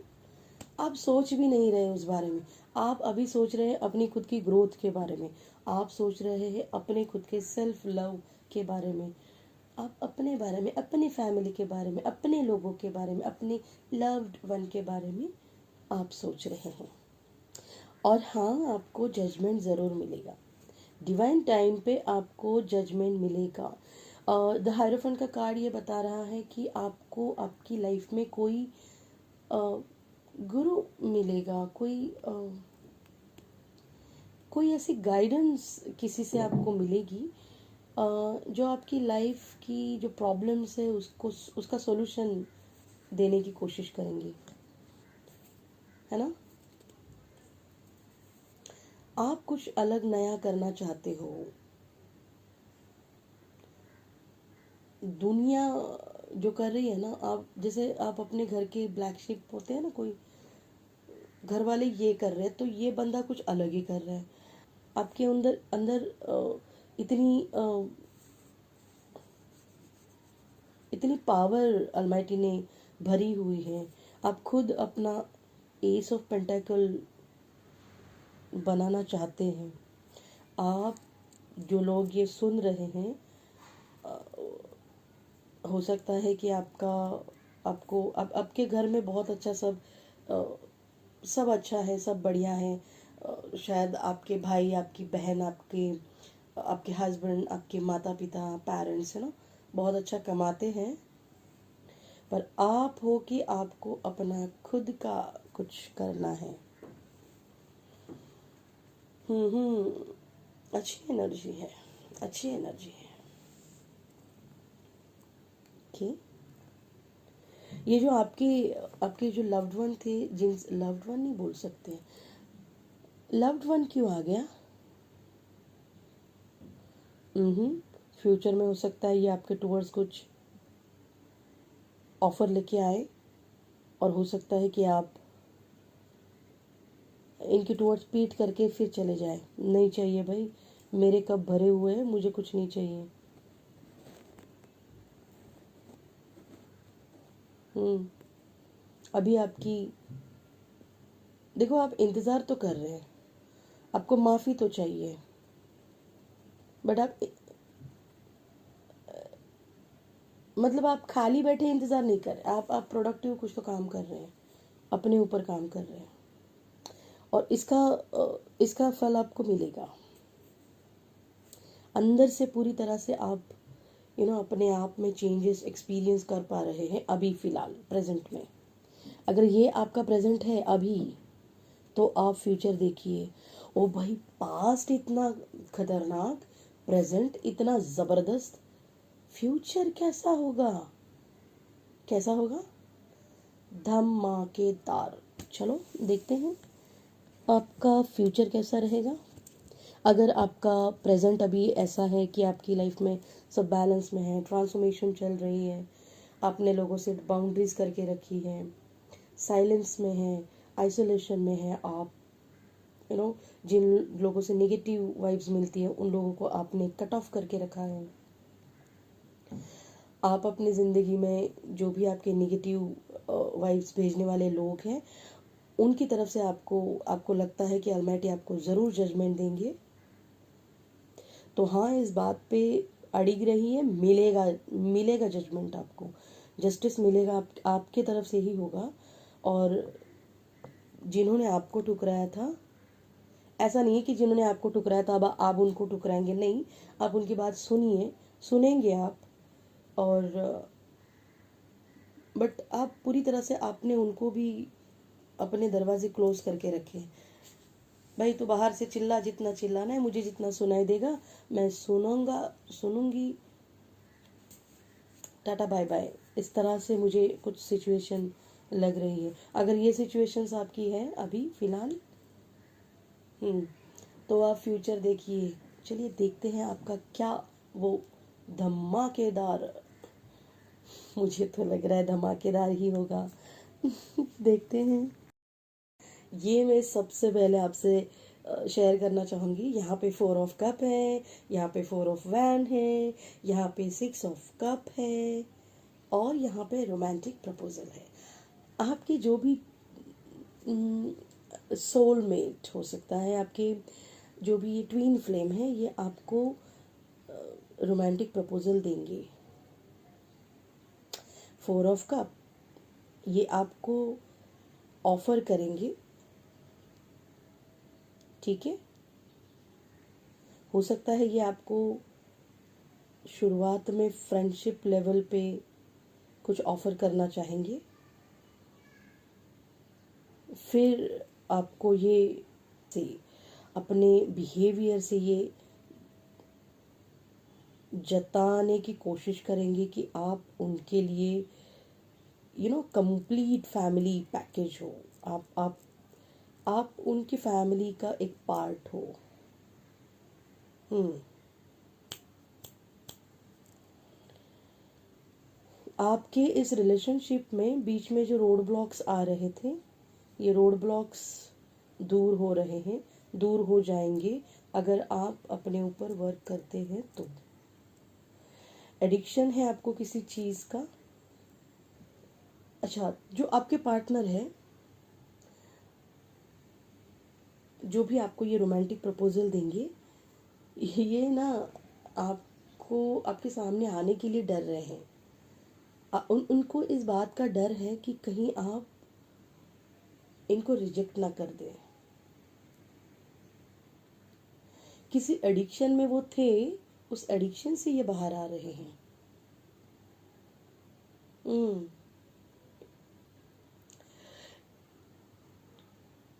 Speaker 1: आप सोच भी नहीं रहे उस बारे में। आप अभी सोच रहे हैं अपनी खुद की ग्रोथ के बारे में, आप सोच रहे हैं अपने खुद के सेल्फ लव के बारे में, आप अपने बारे में, अपनी फैमिली के बारे में, अपने लोगों के बारे में, अपने लव्ड वन के बारे में आप सोच रहे हैं। और हाँ, आपको जजमेंट ज़रूर मिलेगा, डिवाइन टाइम पे आपको जजमेंट मिलेगा। द हायरोफेंट का कार्ड ये बता रहा है कि आपको आपकी लाइफ में कोई गुरु मिलेगा, कोई ऐसी गाइडेंस किसी से आपको मिलेगी जो आपकी लाइफ की जो प्रॉब्लम्स है उसका सॉल्यूशन देने की कोशिश करेंगे, है ना। आप कुछ अलग नया करना चाहते हो। दुनिया जो कर रही है ना, आप जैसे आप अपने घर के ब्लैक शिप होते हैं ना, कोई घर वाले ये कर रहे हैं तो ये बंदा कुछ अलग ही कर रहा है। आपके अंदर अंदर इतनी पावर अलमाइटी ने भरी हुई है। आप खुद अपना एस ऑफ पेंटाकल बनाना चाहते हैं। आप जो लोग ये सुन रहे हैं, हो सकता है कि आपको आपके घर में बहुत अच्छा सब सब अच्छा है, सब बढ़िया है। शायद आपके भाई, आपकी बहन, आपके आपके हस्बैंड, आपके माता पिता, पेरेंट्स, है ना, बहुत अच्छा कमाते हैं, पर आप हो कि आपको अपना खुद का कुछ करना है। अच्छी एनर्जी है, अच्छी एनर्जी है। कि ये जो आपकी आपके जो लव्ड वन थे, जिन लव्ड वन नहीं बोल सकते, लव्ड वन क्यों आ गया? फ्यूचर में हो सकता है ये आपके टूवर्ड्स कुछ ऑफर लेके आए, और हो सकता है कि आप इनके टूवर्ड्स पीट करके फिर चले जाए। नहीं चाहिए भाई, मेरे कप भरे हुए हैं, मुझे कुछ नहीं चाहिए। हम्म अभी आपकी, देखो, आप इंतज़ार तो कर रहे हैं, आपको माफ़ी तो चाहिए, बट आप, मतलब आप खाली बैठे इंतज़ार नहीं कर रहे, आप प्रोडक्टिव कुछ तो काम कर रहे हैं, अपने ऊपर काम कर रहे हैं, और इसका फल आपको मिलेगा। अंदर से पूरी तरह से आप अपने आप में चेंजेस एक्सपीरियंस कर पा रहे हैं अभी फ़िलहाल प्रेजेंट में। अगर ये आपका प्रेजेंट है अभी, तो आप फ्यूचर देखिए। ओ भाई, पास्ट इतना खतरनाक, प्रेजेंट इतना ज़बरदस्त, फ्यूचर कैसा होगा? कैसा होगा? धमाकेदार। चलो देखते हैं आपका फ्यूचर कैसा रहेगा। अगर आपका प्रेजेंट अभी ऐसा है कि आपकी लाइफ में सब बैलेंस में है, ट्रांसफॉर्मेशन चल रही है, आपने लोगों से बाउंड्रीज करके रखी है, साइलेंस में है, आइसोलेशन में है, आप जिन लोगों से नेगेटिव वाइब्स मिलती है उन लोगों को आपने कट ऑफ करके रखा है, आप अपनी ज़िंदगी में जो भी आपके नेगेटिव वाइब्स भेजने वाले लोग हैं, उनकी तरफ से आपको आपको लगता है कि अलमाइटी आपको ज़रूर जजमेंट देंगे, तो हाँ, इस बात पे अड़िग रही है, मिलेगा, मिलेगा जजमेंट आपको, जस्टिस मिलेगा, आपके तरफ से ही होगा। और जिन्होंने आपको ठुकराया था, ऐसा नहीं है कि जिन्होंने आपको ठुकराया था अब आप उनको ठुकराएंगे, नहीं, आप उनकी बात सुनिए, सुनेंगे आप, और बट आप पूरी तरह से आपने उनको भी अपने दरवाजे क्लोज करके रखे। भाई, तो बाहर से चिल्ला, जितना चिल्लाना है, मुझे जितना सुनाई देगा मैं सुनूंगा, सुनूंगी, टाटा बाय बाय। इस तरह से मुझे कुछ सिचुएशन लग रही है। अगर ये सिचुएशंस आपकी है अभी फ़िलहाल, तो आप फ्यूचर देखिए। चलिए देखते हैं आपका क्या वो धमाकेदार, मुझे तो लग रहा है धमाकेदार ही होगा। देखते हैं। ये मैं सबसे पहले आपसे शेयर करना चाहूँगी। यहाँ पे 4 ऑफ कप है, यहाँ पे 4 ऑफ वैन है, यहाँ पे 6 ऑफ कप है, और यहाँ पे रोमांटिक प्रपोजल है। आपकी जो भी सोलमेट हो सकता है, आपके जो भी ये ट्विन फ्लेम है, ये आपको रोमांटिक प्रपोजल देंगे। 4 ऑफ कप, ये आपको ऑफर करेंगे, ठीक है। हो सकता है ये आपको शुरुआत में फ्रेंडशिप लेवल पे कुछ ऑफर करना चाहेंगे, फिर आपको ये से अपने बिहेवियर से ये जताने की कोशिश करेंगे कि आप उनके लिए कंप्लीट फैमिली पैकेज हो, आप उनकी फैमिली का एक पार्ट हो। हम्म आपके इस रिलेशनशिप में बीच में जो रोड ब्लॉक्स आ रहे थे, ये रोड ब्लॉक्स दूर हो रहे हैं, दूर हो जाएंगे अगर आप अपने ऊपर वर्क करते हैं तो। एडिक्शन है आपको किसी चीज़ का, अच्छा, जो आपके पार्टनर है, जो भी आपको ये रोमांटिक प्रपोजल देंगे, ये ना आपको आपके सामने आने के लिए डर रहे हैं। उनको इस बात का डर है कि कहीं आप इनको रिजेक्ट ना कर दे। किसी एडिक्शन में वो थे, उस एडिक्शन से ये बाहर आ रहे हैं।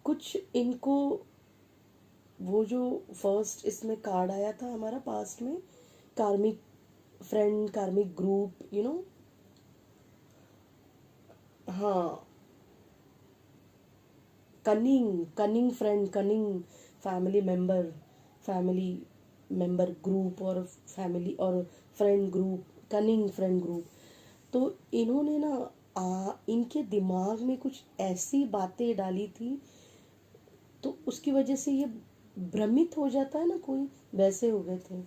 Speaker 1: कुछ इनको वो जो फर्स्ट इसमें कार्ड आया था हमारा पास्ट में, कार्मिक फ्रेंड, कार्मिक ग्रुप, हाँ, cunning cunning friend, cunning family member group, और फैमिली और friend group, cunning friend group. तो इन्होंने ना इनके दिमाग में कुछ ऐसी बातें डाली थी, तो उसकी वजह से ये भ्रमित हो जाता है ना कोई, वैसे हो गए थे।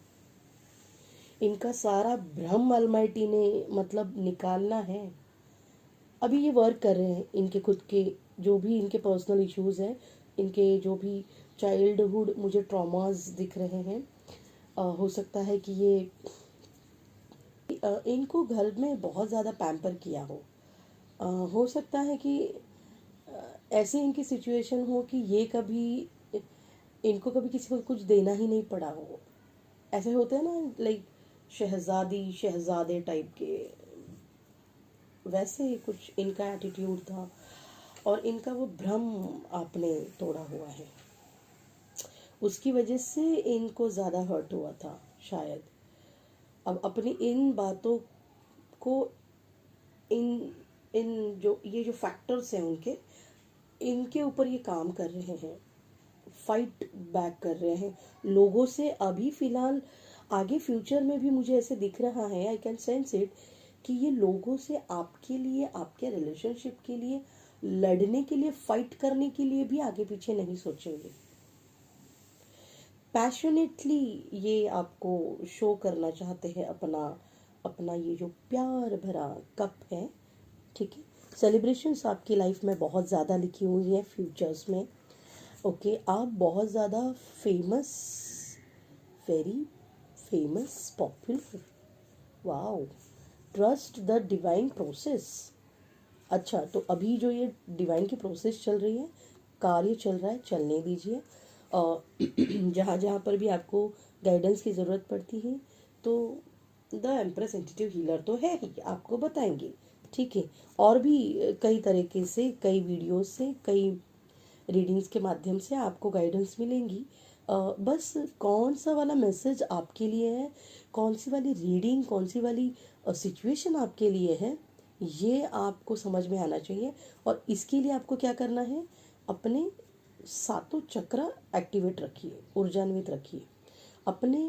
Speaker 1: इनका सारा भ्रम अलमाइटी ने मतलब निकालना है। अभी ये वर्क कर रहे हैं, इनके खुद के जो भी इनके पर्सनल इश्यूज हैं, इनके जो भी चाइल्डहुड मुझे ट्रॉमास दिख रहे हैं, हो सकता है कि ये इनको घर में बहुत ज़्यादा पैम्पर किया हो सकता है कि ऐसी इनकी सिचुएशन हो कि ये कभी इनको कभी किसी को कुछ देना ही नहीं पड़ा हो। ऐसे होते हैं ना, लाइक शहजादी शहजादे टाइप के, वैसे ही कुछ इनका एटीट्यूड था, और इनका वो भ्रम आपने तोड़ा हुआ है, उसकी वजह से इनको ज़्यादा हर्ट हुआ था शायद। अब अपनी इन बातों को, इन इन जो फैक्टर्स हैं उनके, इनके ऊपर ये काम कर रहे हैं, फाइट बैक कर रहे हैं लोगों से अभी फिलहाल। आगे फ्यूचर में भी मुझे ऐसे दिख रहा है, आई कैन सेंस इट, कि ये लोगों से आपके लिए, आपके रिलेशनशिप के लिए लड़ने के लिए, फाइट करने के लिए भी आगे पीछे नहीं सोचेंगे। पैशनेटली ये आपको शो करना चाहते हैं अपना अपना ये जो प्यार भरा कप है, ठीक है। सेलिब्रेशंस आपकी लाइफ में बहुत ज़्यादा लिखी हुई है फ्यूचर्स में, ओके। आप बहुत ज़्यादा famous, very famous, popular, wow, trust the divine process. अच्छा, तो अभी जो ये डिवाइन की प्रोसेस चल रही है, कार्य चल रहा है, चलने दीजिए। जहाँ जहाँ पर भी आपको गाइडेंस की ज़रूरत पड़ती है, तो द एम्प्रेस इंट्यूटिव हीलर तो है ही, आपको बताएंगे, ठीक है। और भी कई तरीके से, कई वीडियोस से, कई रीडिंग्स के माध्यम से आपको गाइडेंस मिलेंगी। बस कौन सा वाला मैसेज आपके लिए है, कौन सी वाली रीडिंग, कौन सी वाली सिचुएशन आपके लिए है, ये आपको समझ में आना चाहिए। और इसके लिए आपको क्या करना है, अपने सातों चक्र एक्टिवेट रखिए, ऊर्जान्वित रखिए, अपने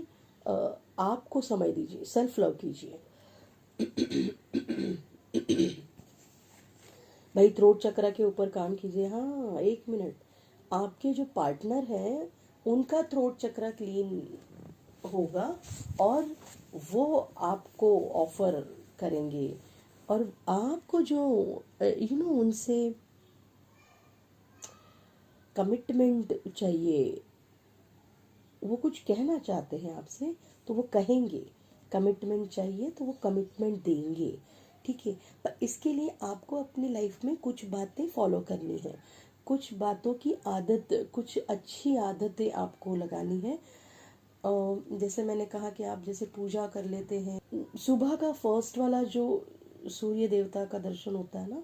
Speaker 1: आप को समय दीजिए, सेल्फ लव कीजिए। भाई थ्रोट चक्र के ऊपर काम कीजिए। हाँ, 1 मिनट, आपके जो पार्टनर है उनका थ्रोट चक्र क्लीन होगा, और वो आपको ऑफर करेंगे, और आपको जो उनसे कमिटमेंट चाहिए, वो कुछ कहना चाहते हैं आपसे तो वो कहेंगे, कमिटमेंट चाहिए तो वो कमिटमेंट देंगे, ठीक है। पर इसके लिए आपको अपनी लाइफ में कुछ बातें फॉलो करनी है, कुछ बातों की आदत, कुछ अच्छी आदतें आपको लगानी है। जैसे मैंने कहा कि आप जैसे पूजा कर लेते हैं, सुबह का फर्स्ट वाला जो सूर्य देवता का दर्शन होता है ना,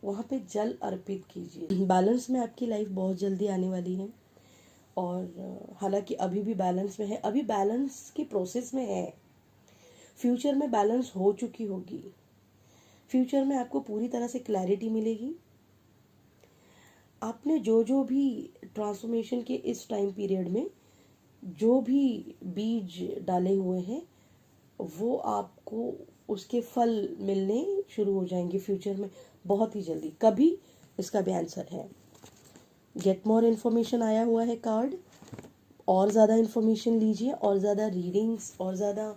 Speaker 1: वहाँ पे जल अर्पित कीजिए। बैलेंस में आपकी लाइफ बहुत जल्दी आने वाली है, और हालांकि अभी भी बैलेंस में है, अभी बैलेंस की प्रोसेस में है, फ्यूचर में बैलेंस हो चुकी होगी, फ्यूचर में आपको पूरी तरह से क्लैरिटी मिलेगी। आपने जो जो भी ट्रांसफॉर्मेशन के इस टाइम पीरियड में जो भी बीज डाले हुए हैं, वो आपको उसके फल मिलने शुरू हो जाएंगे फ्यूचर में बहुत ही जल्दी। कभी, इसका भी आंसर है गेट मोर इन्फॉर्मेशन आया हुआ है कार्ड, और ज़्यादा इन्फॉर्मेशन लीजिए, और ज़्यादा रीडिंग्स, और ज़्यादा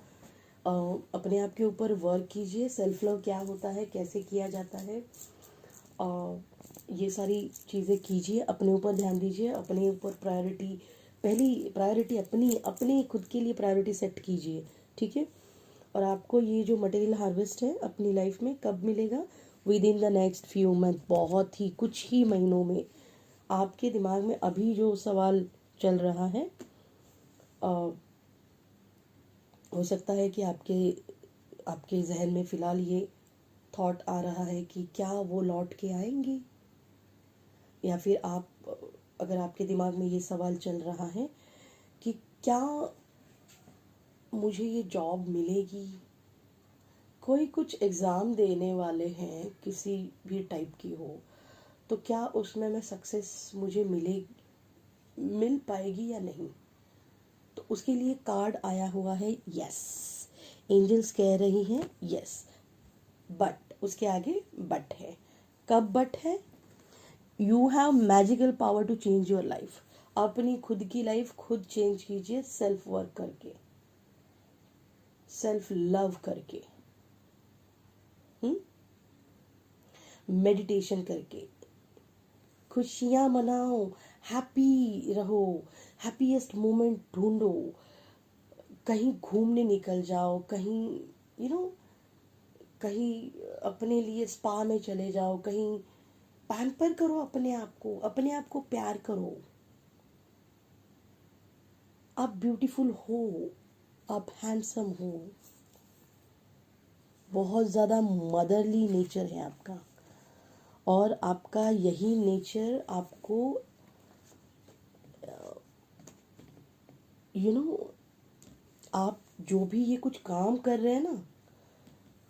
Speaker 1: अपने आप के ऊपर वर्क कीजिए। सेल्फ लव क्या होता है, कैसे किया जाता है, ये सारी चीज़ें कीजिए, अपने ऊपर ध्यान दीजिए, अपने ऊपर प्रायोरिटी, पहली प्रायोरिटी अपनी खुद के लिए प्रायोरिटी सेट कीजिए, ठीक है। और आपको ये जो मटेरियल हार्वेस्ट है अपनी लाइफ में कब मिलेगा, with in the next few month, बहुत ही कुछ ही महीनों में आपके दिमाग में अभी जो सवाल चल रहा है, हो सकता है कि आपके जहन में फ़िलहाल ये थॉट आ रहा है कि क्या वो लौट के आएंगी, या फिर अगर आपके दिमाग में ये सवाल चल रहा है कि क्या मुझे ये जॉब मिलेगी, कोई कुछ एग्ज़ाम देने वाले हैं किसी भी टाइप की हो, तो क्या उसमें मैं सक्सेस मुझे मिल पाएगी या नहीं। तो उसके लिए कार्ड आया हुआ है यस, एंजल्स कह रही हैं यस, बट उसके आगे बट है। कब बट है? You have magical power to change your life. अपनी खुद की लाइफ खुद चेंज कीजिए, सेल्फ वर्क करके, सेल्फ लव करके, मेडिटेशन करके, खुशियाँ मनाओ, हैप्पी रहो, हैप्पीएस्ट मोमेंट ढूंढो, कहीं घूमने निकल जाओ, कहीं कहीं अपने लिए स्पा में चले जाओ, कहीं पैम्पर करो अपने आप को प्यार करो। आप ब्यूटीफुल हो, आप हैंडसम हो, बहुत ज़्यादा मदरली नेचर है आपका, और आपका यही नेचर आपको आप जो भी ये कुछ काम कर रहे हैं ना,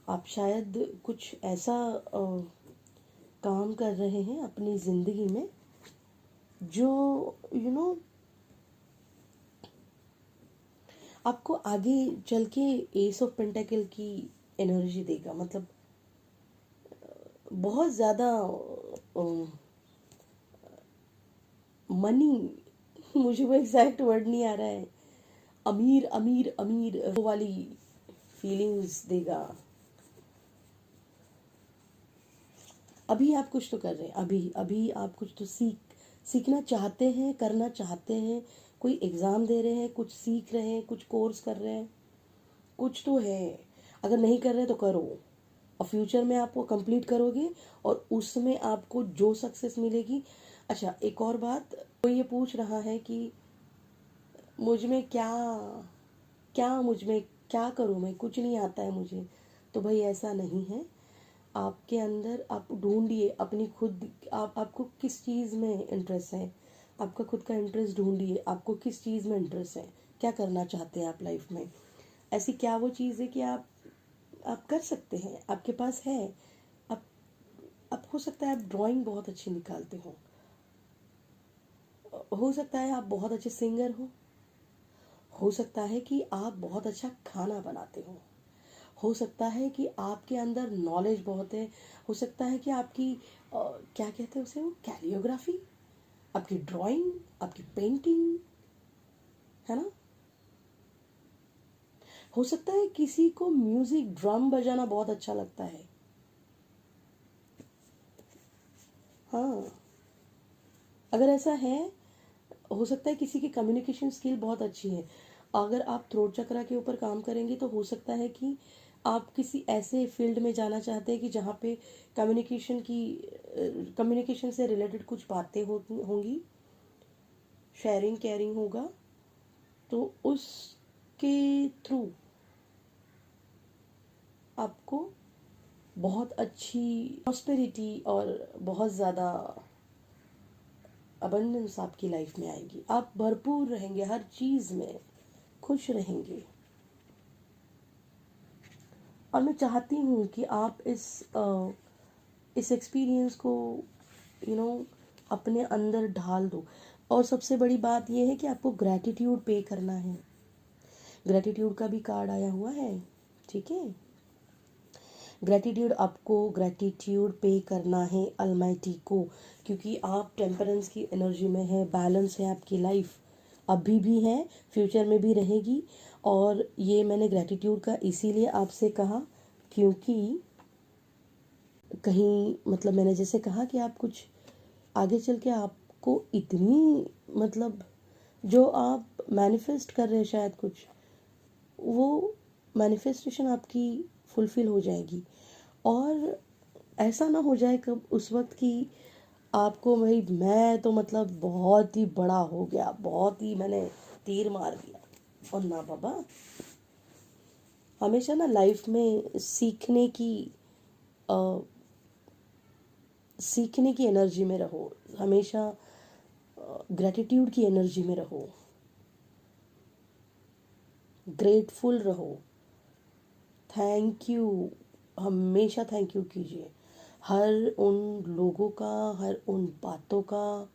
Speaker 1: आप शायद कुछ ऐसा काम कर रहे हैं अपनी ज़िंदगी में जो आपको आगे चल के एस ऑफ पेंटाकल की एनर्जी देगा। मतलब बहुत ज़्यादा मनी मुझे वो एग्जैक्ट वर्ड नहीं आ रहा है, अमीर अमीर अमीर वो वाली फीलिंग्स देगा। अभी आप कुछ तो कर रहे हैं, अभी आप कुछ तो सीखना चाहते हैं, करना चाहते हैं, कोई एग्ज़ाम दे रहे हैं, कुछ सीख रहे हैं, कुछ कोर्स कर रहे हैं, कुछ तो है। अगर नहीं कर रहे तो करो, और फ्यूचर में आप वो कंप्लीट करोगे और उसमें आपको जो सक्सेस मिलेगी। अच्छा, एक और बात, कोई ये पूछ रहा है कि मुझ में क्या करूँ मैं, कुछ नहीं आता है मुझे। तो भाई ऐसा नहीं है, आपके अंदर आप ढूंढिए अपनी खुद, आपको किस चीज़ में इंटरेस्ट है, आपका खुद का इंटरेस्ट ढूंढिए, आपको किस चीज़ में इंटरेस्ट है, क्या करना चाहते हैं आप लाइफ में, ऐसी क्या वो चीज़ है कि आप कर सकते हैं, आपके पास है। आप हो सकता है आप ड्राइंग बहुत अच्छी निकालते हो सकता है आप बहुत अच्छे सिंगर हो सकता है कि आप बहुत अच्छा खाना बनाते हो सकता है कि आपके अंदर नॉलेज बहुत है, हो सकता है कि आपकी क्या कहते हैं उसे, वो कैलियोग्राफी, आपकी ड्राइंग, आपकी पेंटिंग, है ना। हो सकता है किसी को म्यूजिक, ड्रम बजाना बहुत अच्छा लगता है। हाँ, अगर ऐसा है, हो सकता है किसी की कम्युनिकेशन स्किल बहुत अच्छी है। अगर आप थ्रोट चक्रा के ऊपर काम करेंगे तो हो सकता है कि आप किसी ऐसे फील्ड में जाना चाहते हैं कि जहाँ पे कम्युनिकेशन से रिलेटेड कुछ बातें होंगी, शेयरिंग केयरिंग होगा, तो उसके थ्रू आपको बहुत अच्छी प्रॉस्पेरिटी और बहुत ज़्यादा अबंडेंस आपकी लाइफ में आएगी। आप भरपूर रहेंगे, हर चीज़ में खुश रहेंगे। और मैं चाहती हूँ कि आप इस एक्सपीरियंस को अपने अंदर ढाल दो। और सबसे बड़ी बात यह है कि आपको ग्रैटिट्यूड पे करना है। ग्रैटिट्यूड का भी कार्ड आया हुआ है, ठीक है। ग्रैटिट्यूड पे करना है अलमाइटी को, क्योंकि आप टेम्परेंस की एनर्जी में है, बैलेंस है आपकी लाइफ, अभी भी है, फ्यूचर में भी रहेगी। और ये मैंने ग्रैटिट्यूड का इसीलिए आपसे कहा क्योंकि कहीं मतलब मैंने जैसे कहा कि आप कुछ आगे चल के आपको इतनी मतलब जो आप मैनिफेस्ट कर रहे हैं शायद कुछ, वो मैनिफेस्टेशन आपकी फुलफिल हो जाएगी। और ऐसा ना हो जाए कब उस वक्त कि आपको भाई मैं तो मतलब बहुत ही बड़ा हो गया, बहुत ही मैंने तीर मार दिया। और ना बाबा, हमेशा ना लाइफ में सीखने की एनर्जी में रहो, हमेशा ग्रेटिट्यूड की एनर्जी में रहो, ग्रेटफुल रहो, थैंक यू, हमेशा थैंक यू कीजिए हर उन लोगों का, हर उन बातों का,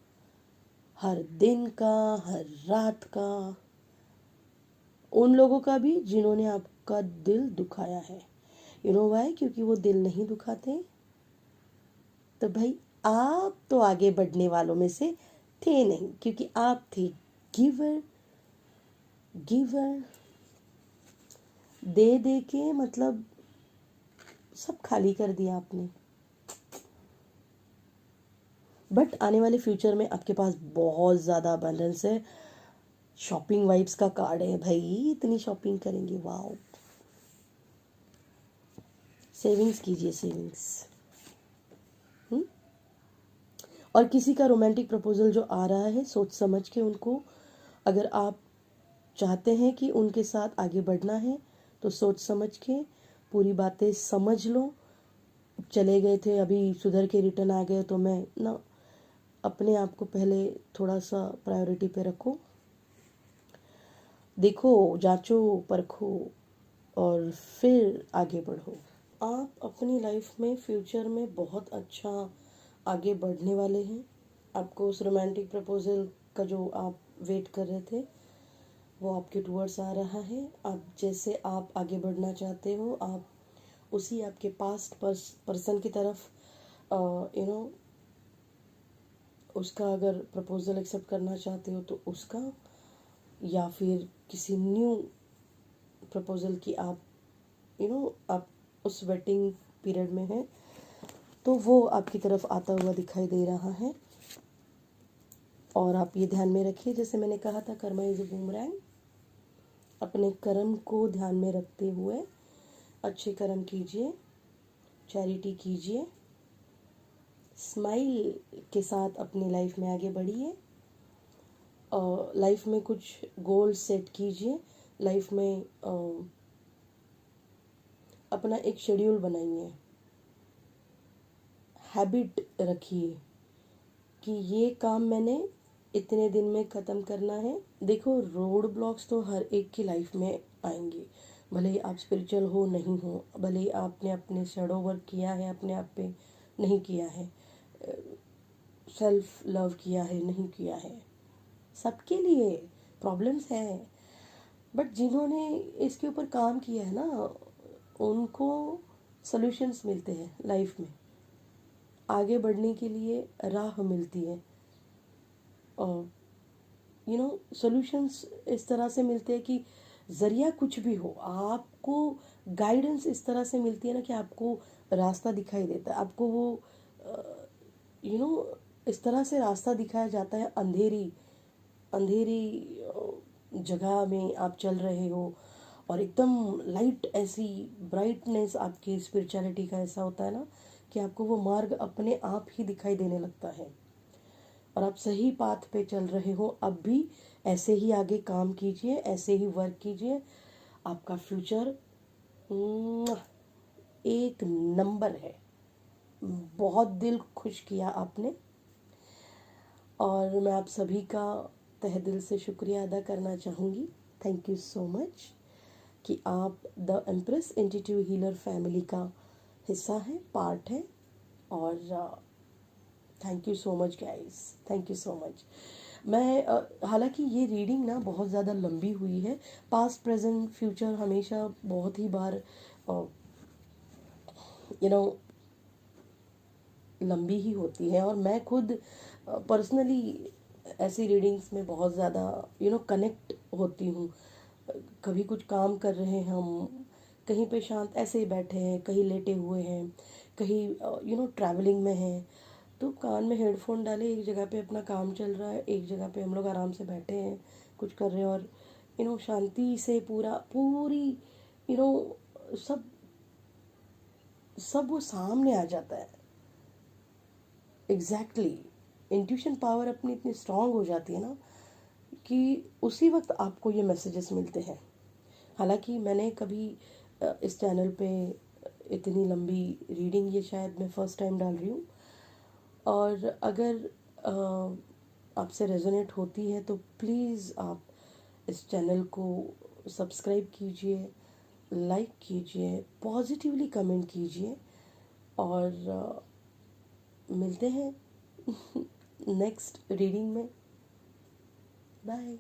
Speaker 1: हर दिन का, हर रात का, उन लोगों का भी जिन्होंने आपका दिल दुखाया है। You know why? क्योंकि वो दिल नहीं दुखाते तो भाई आप तो आगे बढ़ने वालों में से थे नहीं, क्योंकि आप थे गिवर। गिवर दे दे के मतलब सब खाली कर दिया आपने। बट आने वाले फ्यूचर में आपके पास बहुत ज़्यादा अबंडेंस है। शॉपिंग वाइब्स का कार्ड है भाई, इतनी शॉपिंग करेंगे, वाओ। सेविंग्स कीजिए, सेविंग्स। और किसी का रोमांटिक प्रपोजल जो आ रहा है, सोच समझ के उनको, अगर आप चाहते हैं कि उनके साथ आगे बढ़ना है तो सोच समझ के पूरी बातें समझ लो। चले गए थे, अभी सुधर के रिटर्न आ गए तो मैं ना, अपने आप को पहले थोड़ा सा प्रायोरिटी पे रखो, देखो, जांचो, परखो और फिर आगे बढ़ो। आप अपनी लाइफ में फ्यूचर में बहुत अच्छा आगे बढ़ने वाले हैं। आपको उस रोमांटिक प्रपोजल का जो आप वेट कर रहे थे वो आपके टूवर्ड्स आ रहा है। आप जैसे आप आगे बढ़ना चाहते हो, आप उसी आपके पास्ट पर्सन की तरफ यू नो उसका अगर प्रपोजल एक्सेप्ट करना चाहते हो तो उसका, या फिर किसी न्यू प्रपोजल की आप आप उस वेटिंग पीरियड में हैं तो वो आपकी तरफ आता हुआ दिखाई दे रहा है। और आप ये ध्यान में रखिए, जैसे मैंने कहा था, कर्मा इज ए बूमरैंग। अपने कर्म को ध्यान में रखते हुए अच्छे कर्म कीजिए, चैरिटी कीजिए, स्माइल के साथ अपनी लाइफ में आगे बढ़िए, लाइफ में कुछ गोल सेट कीजिए, लाइफ में अपना एक शेड्यूल बनाइए, हैबिट रखिए कि ये काम मैंने इतने दिन में ख़त्म करना है। देखो, रोड ब्लॉक्स तो हर एक की लाइफ में आएंगे, भले ही आप स्पिरिचुअल हो नहीं हो, भले ही आपने अपने शैडो वर्क किया है, अपने आप पे नहीं किया है, सेल्फ लव किया है नहीं किया है, सबके लिए प्रॉब्लम्स हैं। बट जिन्होंने इसके ऊपर काम किया है ना, उनको सॉल्यूशंस मिलते हैं लाइफ में, आगे बढ़ने के लिए राह मिलती है। और सॉल्यूशंस इस तरह से मिलते हैं कि ज़रिया कुछ भी हो, आपको गाइडेंस इस तरह से मिलती है ना कि आपको रास्ता दिखाई देता है, आपको वो यू नो इस तरह से रास्ता दिखाया जाता है, अंधेरी अंधेरी जगह में आप चल रहे हो और एकदम लाइट, ऐसी ब्राइटनेस आपकी स्पिरिचुअलिटी का ऐसा होता है ना कि आपको वो मार्ग अपने आप ही दिखाई देने लगता है और आप सही पाथ पे चल रहे हो। अब भी ऐसे ही आगे काम कीजिए, ऐसे ही वर्क कीजिए, आपका फ्यूचर एक नंबर है। बहुत दिल खुश किया आपने और मैं आप सभी का तहे दिल से शुक्रिया अदा करना चाहूँगी। थैंक यू सो मच कि आप the empress intuitive healer family का हिस्सा है, पार्ट है। और thank you so much guys, thank you so much. मैं हालांकि ये रीडिंग ना बहुत ज़्यादा लंबी हुई है, पास्ट प्रेजेंट फ्यूचर हमेशा बहुत ही बार यू नो लंबी ही होती है और मैं खुद पर्सनली ऐसी रीडिंग्स में बहुत ज़्यादा कनेक्ट होती हूँ। कभी कुछ काम कर रहे हैं हम, कहीं पे शांत ऐसे ही बैठे हैं, कहीं लेटे हुए हैं, कहीं ट्रैवलिंग में हैं, तो कान में हेडफोन डाले, एक जगह पे अपना काम चल रहा है, एक जगह पे हम लोग आराम से बैठे हैं, कुछ कर रहे हैं और शांति से पूरी सब सब वो सामने आ जाता है। एग्जैक्टली इंट्यूशन पावर अपनी इतनी स्ट्रांग हो जाती है ना कि उसी वक्त आपको ये मैसेजेस मिलते हैं। हालांकि मैंने कभी इस चैनल पे इतनी लंबी रीडिंग ये शायद मैं फर्स्ट टाइम डाल रही हूँ, और अगर आपसे रेजोनेट होती है तो प्लीज़ आप इस चैनल को सब्सक्राइब कीजिए, लाइक कीजिए, पॉजिटिवली कमेंट कीजिए, और मिलते हैं नेक्स्ट रीडिंग में। बाय।